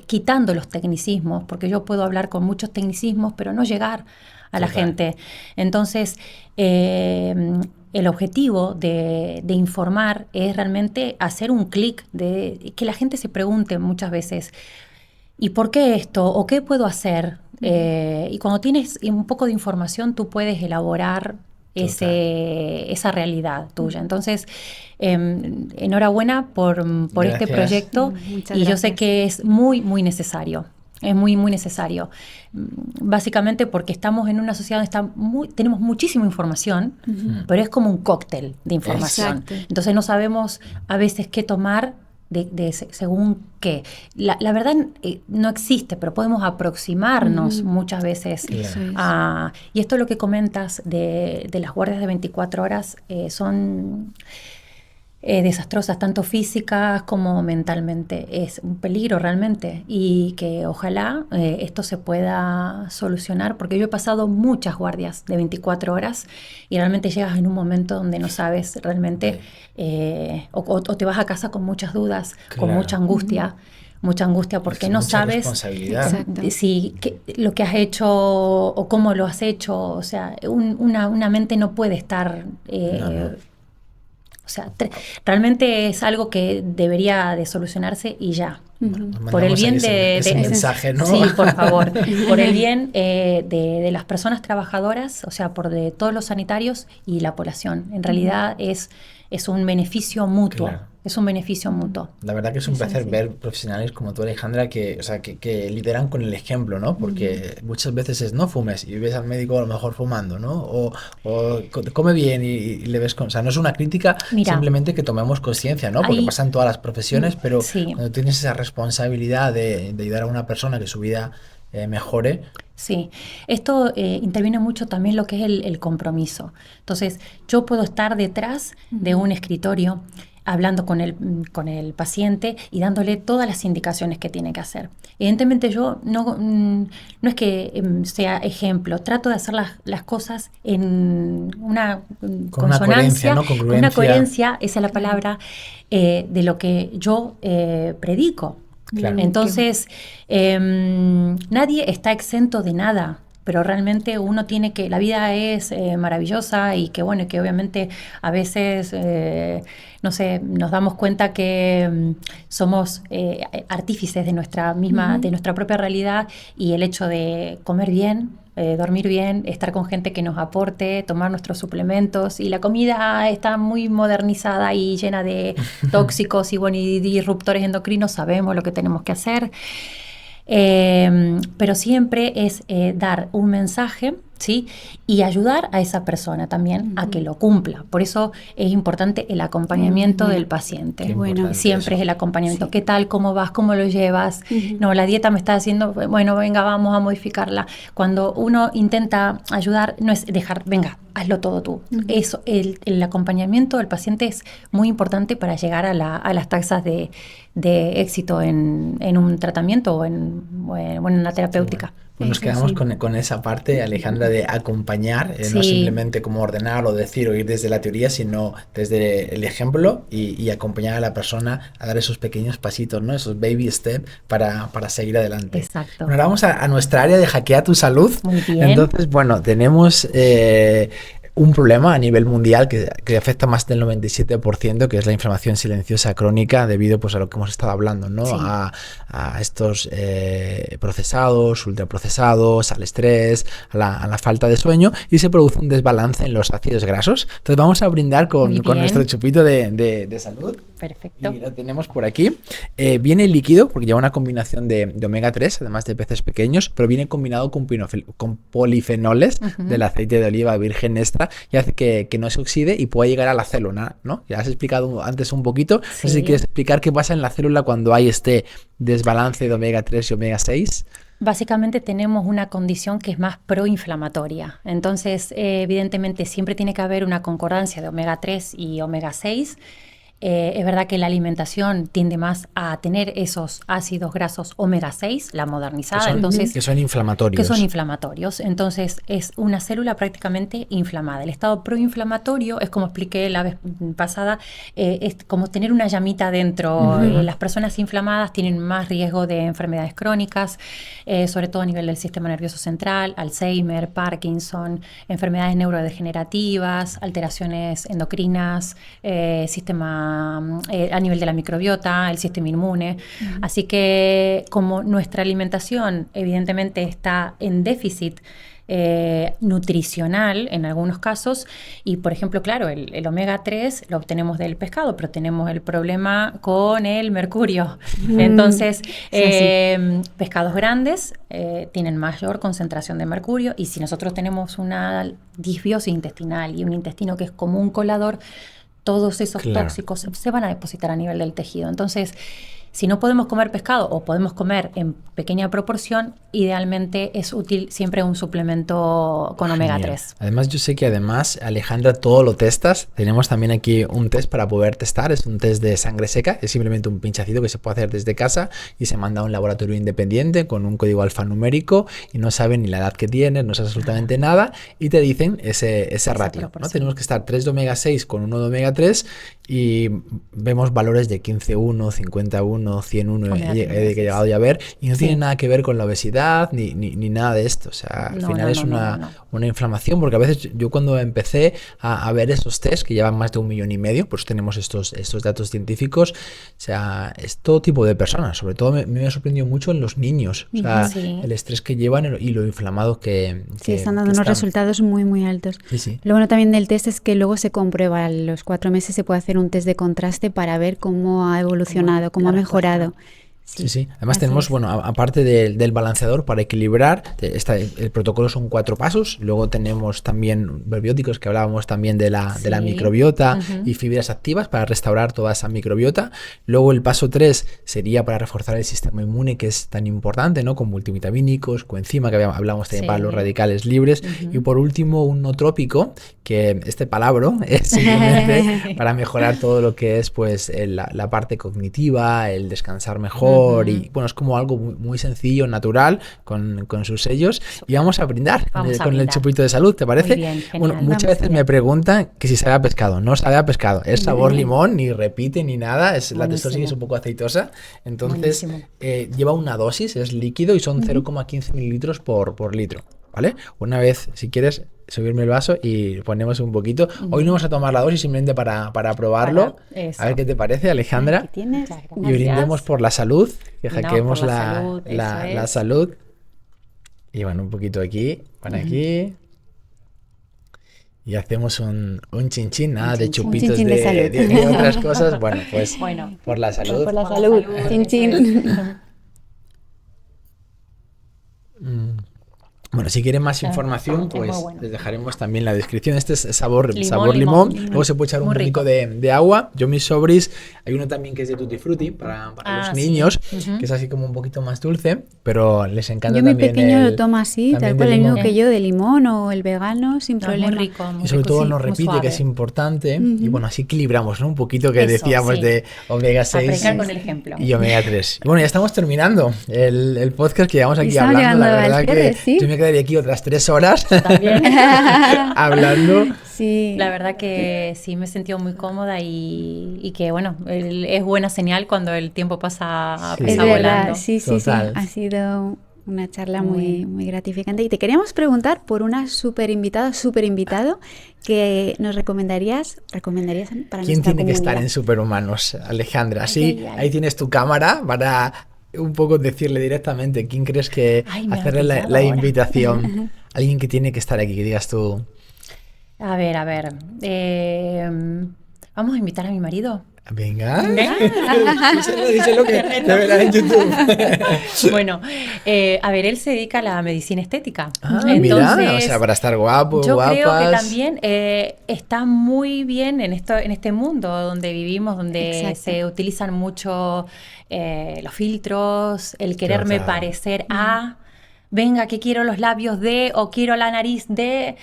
quitando los tecnicismos, porque yo puedo hablar con muchos tecnicismos, pero no llegar a la gente. Entonces, el objetivo de informar es realmente hacer un clic, de que la gente se pregunte muchas veces, ¿y por qué esto? ¿O qué puedo hacer? Y cuando tienes un poco de información, tú puedes elaborar esa realidad tuya. Entonces, enhorabuena por este proyecto. Y yo sé que es muy, muy necesario. Es muy, muy necesario. Básicamente porque estamos en una sociedad donde tenemos muchísima información, pero es como un cóctel de información. Exacto. Entonces no sabemos a veces qué tomar según qué. La verdad no existe, pero podemos aproximarnos muchas veces. Y esto, lo que comentas de las guardias de 24 horas, son desastrosas, tanto físicas como mentalmente. Es un peligro realmente, y que ojalá esto se pueda solucionar, porque yo he pasado muchas guardias de 24 horas y realmente llegas en un momento donde no sabes realmente, o te vas a casa con muchas dudas, con mucha angustia. Mucha angustia, porque no sabes si lo que has hecho o cómo lo has hecho. O sea, una mente no puede estar... O sea, realmente es algo que debería de solucionarse y ya. Por el bien ese mensaje, ¿no? Sí, por favor. Por el bien de las personas trabajadoras, o sea, de todos los sanitarios y la población. En realidad es un beneficio mutuo. Claro. Es un beneficio mutuo. La verdad que es un placer ver profesionales como tú, Alejandra, que lideran con el ejemplo, ¿no? Porque muchas veces es no fumes, y ves al médico a lo mejor fumando, ¿no? O come bien y le ves o sea, no es una crítica, simplemente que tomemos conciencia, ¿no? Porque pasa en todas las profesiones, pero cuando tienes esa responsabilidad de ayudar a una persona que su vida mejore. Sí, esto interviene mucho también lo que es el compromiso. Entonces, yo puedo estar detrás de un escritorio hablando con el paciente y dándole todas las indicaciones que tiene que hacer. Evidentemente yo no es que sea ejemplo, trato de hacer las cosas en una consonancia, con una coherencia, esa es la palabra, de lo que yo predico. Claro. Entonces, nadie está exento de nada, pero realmente uno tiene que... La vida es maravillosa, y que bueno, que obviamente a veces, no sé, nos damos cuenta que somos artífices de nuestra propia realidad, y el hecho de comer bien, dormir bien, estar con gente que nos aporte, tomar nuestros suplementos. Y la comida está muy modernizada y llena de tóxicos y disruptores endocrinos, sabemos lo que tenemos que hacer. Pero siempre es dar un mensaje, ¿sí? Y ayudar a esa persona también a que lo cumpla. Por eso es importante el acompañamiento del paciente. Bueno, siempre es el acompañamiento. Sí. ¿Qué tal? ¿Cómo vas? ¿Cómo lo llevas? No, la dieta me está haciendo, bueno, venga, vamos a modificarla. Cuando uno intenta ayudar, no es dejar, venga, hazlo todo tú. Eso, el acompañamiento del paciente es muy importante para llegar a las tasas de éxito en un tratamiento o en una terapéutica. Pues nos quedamos con esa parte, Alejandra, de acompañar, no simplemente como ordenar o decir o ir desde la teoría, sino desde el ejemplo y acompañar a la persona a dar esos pequeños pasitos, ¿no? Esos baby steps para seguir adelante. Exacto. Bueno, ahora vamos a nuestra área de Hackea tu Salud. Muy bien. Entonces, bueno, tenemos un problema a nivel mundial que afecta más del 97%, que es la inflamación silenciosa crónica, debido pues a lo que hemos estado hablando, ¿no? Sí. A estos procesados, ultraprocesados, al estrés, a la falta de sueño, y se produce un desbalance en los ácidos grasos. Entonces vamos a brindar con nuestro chupito de salud. Perfecto. Y lo tenemos por aquí. Viene líquido, porque lleva una combinación de omega 3, además de peces pequeños, pero viene combinado con polifenoles del aceite de oliva virgen extra, y hace que no se oxide y pueda llegar a la célula, ¿no? Ya has explicado antes un poquito. Sí. No sé si quieres explicar qué pasa en la célula cuando hay este desbalance de omega 3 y omega 6. Básicamente tenemos una condición que es más proinflamatoria. Entonces, evidentemente, siempre tiene que haber una concordancia de omega 3 y omega 6. Es verdad que la alimentación tiende más a tener esos ácidos grasos omega 6, la modernizada, que son inflamatorios. Entonces es una célula prácticamente inflamada. El estado proinflamatorio es, como expliqué la vez pasada, es como tener una llamita dentro. Las personas inflamadas tienen más riesgo de enfermedades crónicas, sobre todo a nivel del sistema nervioso central, Alzheimer, Parkinson, enfermedades neurodegenerativas, alteraciones endocrinas, a nivel de la microbiota, el sistema inmune. Así que como nuestra alimentación evidentemente está en déficit nutricional en algunos casos, y por ejemplo, claro, el omega 3 lo obtenemos del pescado, pero tenemos el problema con el mercurio. Entonces, pescados grandes tienen mayor concentración de mercurio, y si nosotros tenemos una disbiosis intestinal y un intestino que es como un colador, todos esos tóxicos se van a depositar a nivel del tejido. Entonces, si no podemos comer pescado o podemos comer en pequeña proporción, idealmente es útil siempre un suplemento con omega 3. Además, yo sé que Alejandra, todo lo testas. Tenemos también aquí un test para poder testar. Es un test de sangre seca. Es simplemente un pinchacito que se puede hacer desde casa y se manda a un laboratorio independiente con un código alfanumérico, y no saben ni la edad que tienes, no sabes absolutamente nada, y te dicen ese ratio, ¿no? Tenemos que estar 3 de omega 6 con 1 de omega 3, y vemos valores de 15,1, 51, 101 que he llegado ya a ver, y no tiene nada que ver con la obesidad ni nada de esto. O sea, al final es una inflamación, porque a veces yo cuando empecé a ver esos test que llevan más de 1,5 millones, pues tenemos estos datos científicos. O sea, es todo tipo de personas. Sobre todo me ha sorprendido mucho en los niños. O sea, el estrés que llevan y lo inflamado que están dando unos resultados muy, muy altos. Sí. Lo bueno también del test es que luego se comprueba. A los 4 meses se puede hacer un test de contraste para ver cómo ha evolucionado, cómo ha mejorado. Sí. Además tenemos, aparte del balanceador para equilibrar, el protocolo son 4 pasos. Luego tenemos también prebióticos, que hablábamos también de la microbiota, y fibras activas para restaurar toda esa microbiota. Luego el paso 3 sería para reforzar el sistema inmune, que es tan importante, ¿no? Con multivitamínicos, coenzima, que hablamos también para los radicales libres. Y por último, un nootrópico, que este palabra es simplemente para mejorar todo lo que es pues la parte cognitiva, el descansar mejor. Y bueno, es como algo muy, muy sencillo, natural, con sus sellos. Y vamos a brindar con el chupito de salud, ¿te parece? Muy bien, genial. Bueno, muchas veces me preguntan que si sabe a pescado. No sabe a pescado, es sabor limón, ni repite ni nada. La textura sí que es un poco aceitosa. Entonces lleva una dosis, es líquido, y son 0,15 mililitros por litro, ¿vale? Una vez, si quieres, subirme el vaso y ponemos un poquito. Hoy no vamos a tomar la dosis, simplemente para probarlo. A ver qué te parece, Alejandra. ¿Qué tienes? Y brindemos por la salud, que hackeemos la salud. Y bueno, un poquito aquí Pon aquí. Y hacemos un chin-chin, nada de chupitos chin-chin de salud. de otras cosas. Bueno, pues por la salud. Por la salud. Chin-chin. Bueno, si quieren más información, pues les dejaremos también la descripción. Este es sabor limón. Luego se puede echar un poquito de agua. Yo, mis sobris, hay uno también que es de Tutti Frutti para los niños, que es así como un poquito más dulce, pero les encanta también. Yo, mi pequeño lo toma así, tal cual, el mismo que yo, de limón o el vegano, sin problema. Muy rico, muy y sobre rico, todo nos repite que es importante. Y bueno, así equilibramos, ¿no? Un poquito que decíamos de omega 6 apreciar con el ejemplo. Y omega 3. Y bueno, ya estamos terminando el podcast que llevamos aquí hablando. La verdad que yo me quedaría aquí otras 3 horas hablando. Sí. La verdad que sí me he sentido muy cómoda y que bueno, es buena señal cuando el tiempo pasa volando. Sí. Ha sido una charla muy gratificante. Y te queríamos preguntar por una super invitado que nos recomendarías para ¿Quién nuestra tiene comunidad? que estar en Superhumanos, Alejandra? Ahí tienes tu cámara para un poco decirle directamente quién crees que hacerle la invitación. Alguien que tiene que estar aquí, que digas tú. A ver. ¿Vamos a invitar a mi marido? Venga. Díselo que te verás en YouTube. Bueno, a ver, él se dedica a la medicina estética. Entonces, mira, o sea, para estar guapo, guapas. Yo creo que también está muy bien en este mundo donde vivimos, donde se utilizan mucho los filtros, el quererme parecer a... Venga, que quiero los labios de, o quiero la nariz de...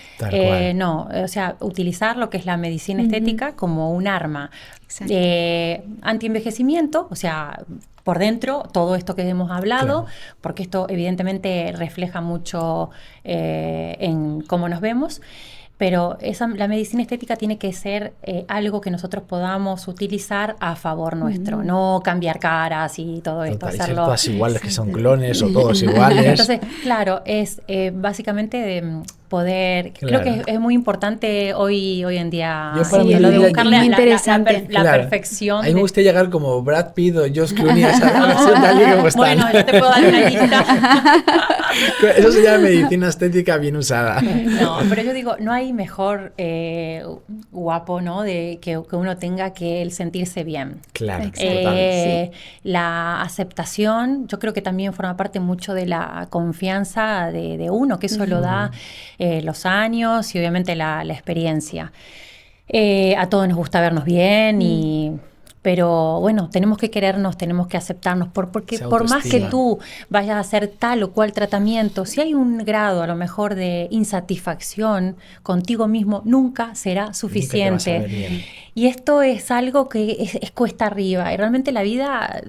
no, o sea, utilizar lo que es la medicina estética como un arma. Antienvejecimiento, o sea, por dentro, todo esto que hemos hablado, porque esto evidentemente refleja mucho en cómo nos vemos. Pero la medicina estética tiene que ser algo que nosotros podamos utilizar a favor nuestro, no cambiar caras y todo esto. Hacerlo todas iguales, que son clones o todos iguales. Entonces, claro, es básicamente de poder... Creo que es muy importante hoy en día lo de buscarle la perfección. A mí me gusta llegar como Brad Pitt o George Clooney a esa versión tal y como están. Bueno, yo te puedo dar una lista. Eso se llama medicina estética bien usada. No, pero yo digo, no hay mejor guapo, ¿no? De que uno tenga que el sentirse bien. Claro. La aceptación, yo creo que también forma parte mucho de la confianza de uno, que eso lo da los años y obviamente la experiencia. A todos nos gusta vernos bien pero bueno, tenemos que querernos, tenemos que aceptarnos, porque por más que tú vayas a hacer tal o cual tratamiamiento, si hay un grado a lo mejor de insatisfacción contigo mismo, nunca será suficiente. Y esto es algo que es cuesta arriba. Y realmente la vida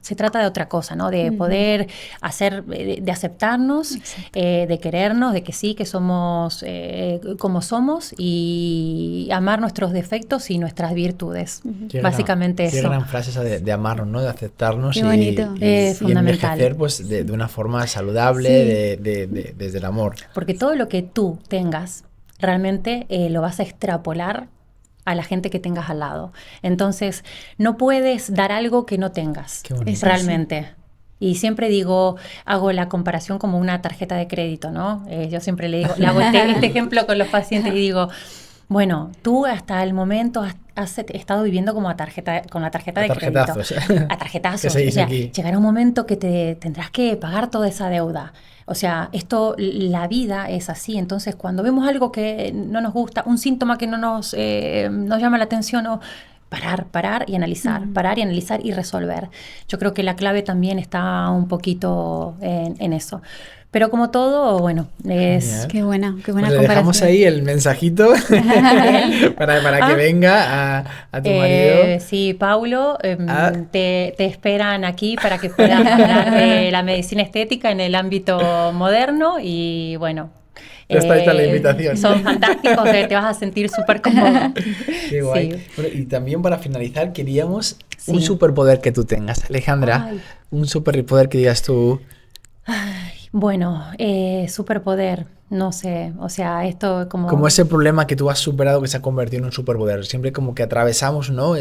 se trata de otra cosa, ¿no? De poder hacer, de aceptarnos, de querernos, de que sí, que somos como somos y amar nuestros defectos y nuestras virtudes. Básicamente eso. Qué gran frase esa de amarnos, ¿no? De aceptarnos y envejecer pues, de una forma saludable, desde el amor. Porque todo lo que tú tengas, realmente lo vas a extrapolar a la gente que tengas al lado. Entonces, no puedes dar algo que no tengas, realmente. Y siempre hago la comparación como una tarjeta de crédito, ¿no? Yo siempre le hago este ejemplo con los pacientes y digo, bueno, tú hasta el momento has estado viviendo como con la tarjeta de crédito. A tarjetazos. O sea, llegará un momento que te tendrás que pagar toda esa deuda. O sea, la vida es así. Entonces, cuando vemos algo que no nos gusta, un síntoma que no nos llama la atención, parar y analizar, parar y analizar y resolver. Yo creo que la clave también está un poquito en eso. Pero como todo, bueno, es... Qué buena pues le dejamos ahí el mensajito para que venga a tu marido. Sí, Paulo, te esperan aquí para que puedas hablar de la medicina estética en el ámbito moderno y bueno... Ya está hecha la invitación. Son fantásticos, te vas a sentir súper cómodo. Qué guay. Sí. Bueno, y también para finalizar, queríamos un superpoder que tú tengas, Alejandra. Un superpoder que digas tú... Bueno, superpoder. No sé, o sea, esto como... Como ese problema que tú has superado que se ha convertido en un superpoder. Siempre como que atravesamos, ¿no?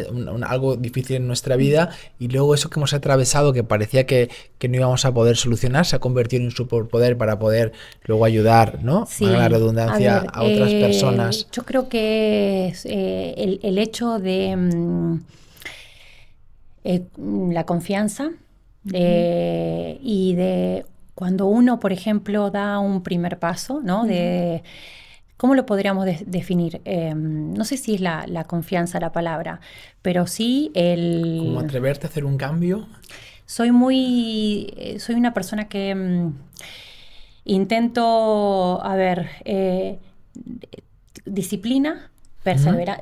Algo difícil en nuestra vida y luego eso que hemos atravesado que parecía que no íbamos a poder solucionar se ha convertido en un superpoder para poder luego ayudar, ¿no? Sí, a la redundancia a otras personas. Yo creo que es, el hecho de la confianza y de... Cuando uno, por ejemplo, da un primer paso, ¿no? De, ¿cómo lo podríamos definir? No sé si es la confianza la palabra, pero sí el... ¿Cómo atreverte a hacer un cambio? Soy una persona que intento, disciplina,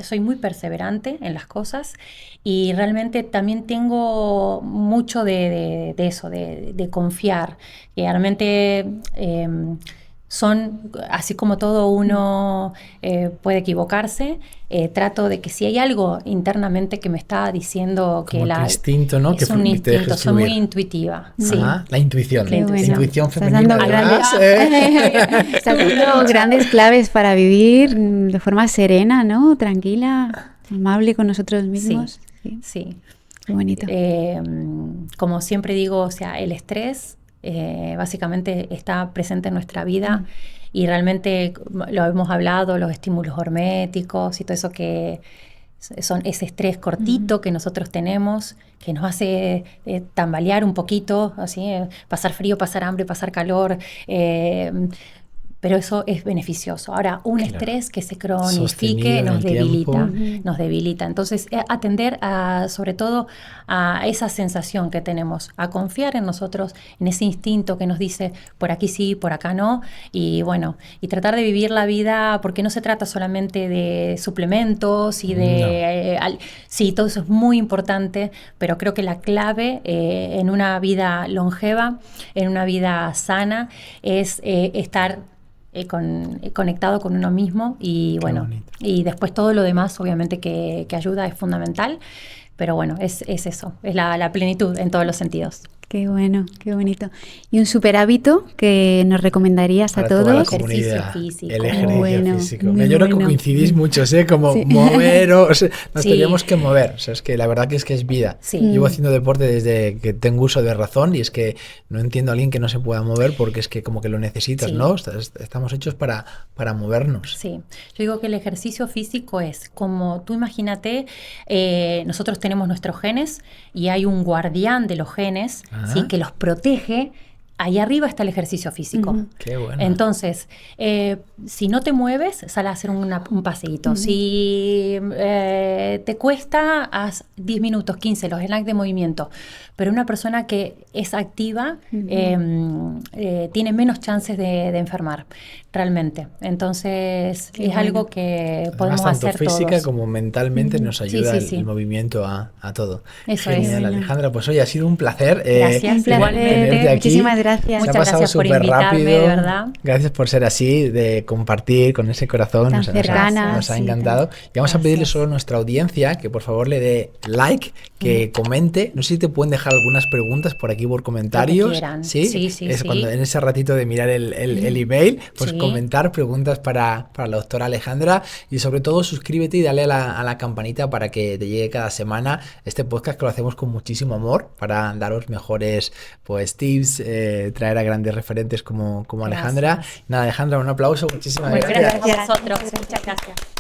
soy muy perseverante en las cosas y realmente también tengo mucho de eso, de confiar, que realmente son, así como todo uno puede equivocarse, trato de que si hay algo internamente que me está diciendo como que tu instinto, ¿no? Es un instinto, soy muy intuitiva. Sí. La intuición. Bueno. La intuición femenina. Estás dando grandes claves para vivir de forma serena, ¿no? Tranquila, amable con nosotros mismos. Sí. Qué bonito. Como siempre digo, o sea, el estrés básicamente está presente en nuestra vida y realmente lo hemos hablado, los estímulos horméticos y todo eso que son ese estrés cortito que nosotros tenemos, que nos hace tambalear un poquito, así, pasar frío, pasar hambre, pasar calor, pero eso es beneficioso. Ahora, un estrés que se cronifique nos debilita. Entonces, atender sobre todo a esa sensación que tenemos, a confiar en nosotros, en ese instinto que nos dice por aquí sí, por acá no, y bueno, y tratar de vivir la vida, porque no se trata solamente de suplementos y de... sí, todo eso es muy importante, pero creo que la clave en una vida longeva, en una vida sana, es estar conectado con uno mismo y bueno, y después todo lo demás obviamente que ayuda es fundamental, pero bueno, es eso, es la plenitud en todos los sentidos. Qué bueno, qué bonito. ¿Y un super hábito que nos recomendarías para a todos? Toda la ejercicio físico. El ejercicio físico. Yo creo que coincidís muchos, como moveros, nos tenemos que mover. O sea, es que la verdad que es vida. Sí. Llevo haciendo deporte desde que tengo uso de razón y es que no entiendo a alguien que no se pueda mover porque es que como que lo necesitas, ¿no? Estamos hechos para movernos. Sí. Yo digo que el ejercicio físico es como, tú imagínate, nosotros tenemos nuestros genes y hay un guardián de los genes, ¿sí? Que los protege. Ahí arriba está el ejercicio físico. Qué bueno. Entonces, si no te mueves, sal a hacer un paseíto. Si te cuesta, haz 10 minutos, 15, los snacks de movimiento. Pero una persona que es activa tiene menos chances de enfermar, realmente. Entonces, es algo que podemos hacer todos. Tanto física como mentalmente nos ayuda el movimiento a todo. Eso Genial, es. Alejandra. Pues hoy ha sido un placer. Gracias, tenerte aquí. Muchísimas gracias. Muchas Se ha pasado gracias por súper invitarme, rápido. de verdad. Gracias por ser así, de compartir con ese corazón. Tan cercana, nos ha encantado. Y vamos a pedirle solo a nuestra audiencia que por favor le dé like, que comente. No sé si te pueden dejar algunas preguntas por aquí por comentarios. Lo que quieran. Sí, cuando en ese ratito de mirar el email, pues comentar preguntas para la doctora Alejandra y sobre todo suscríbete y dale a la campanita para que te llegue cada semana este podcast que lo hacemos con muchísimo amor para daros mejores pues tips, traer a grandes referentes como Alejandra. Nada, Alejandra, un aplauso, muchísimas gracias. Gracias a vosotros. Muchas gracias.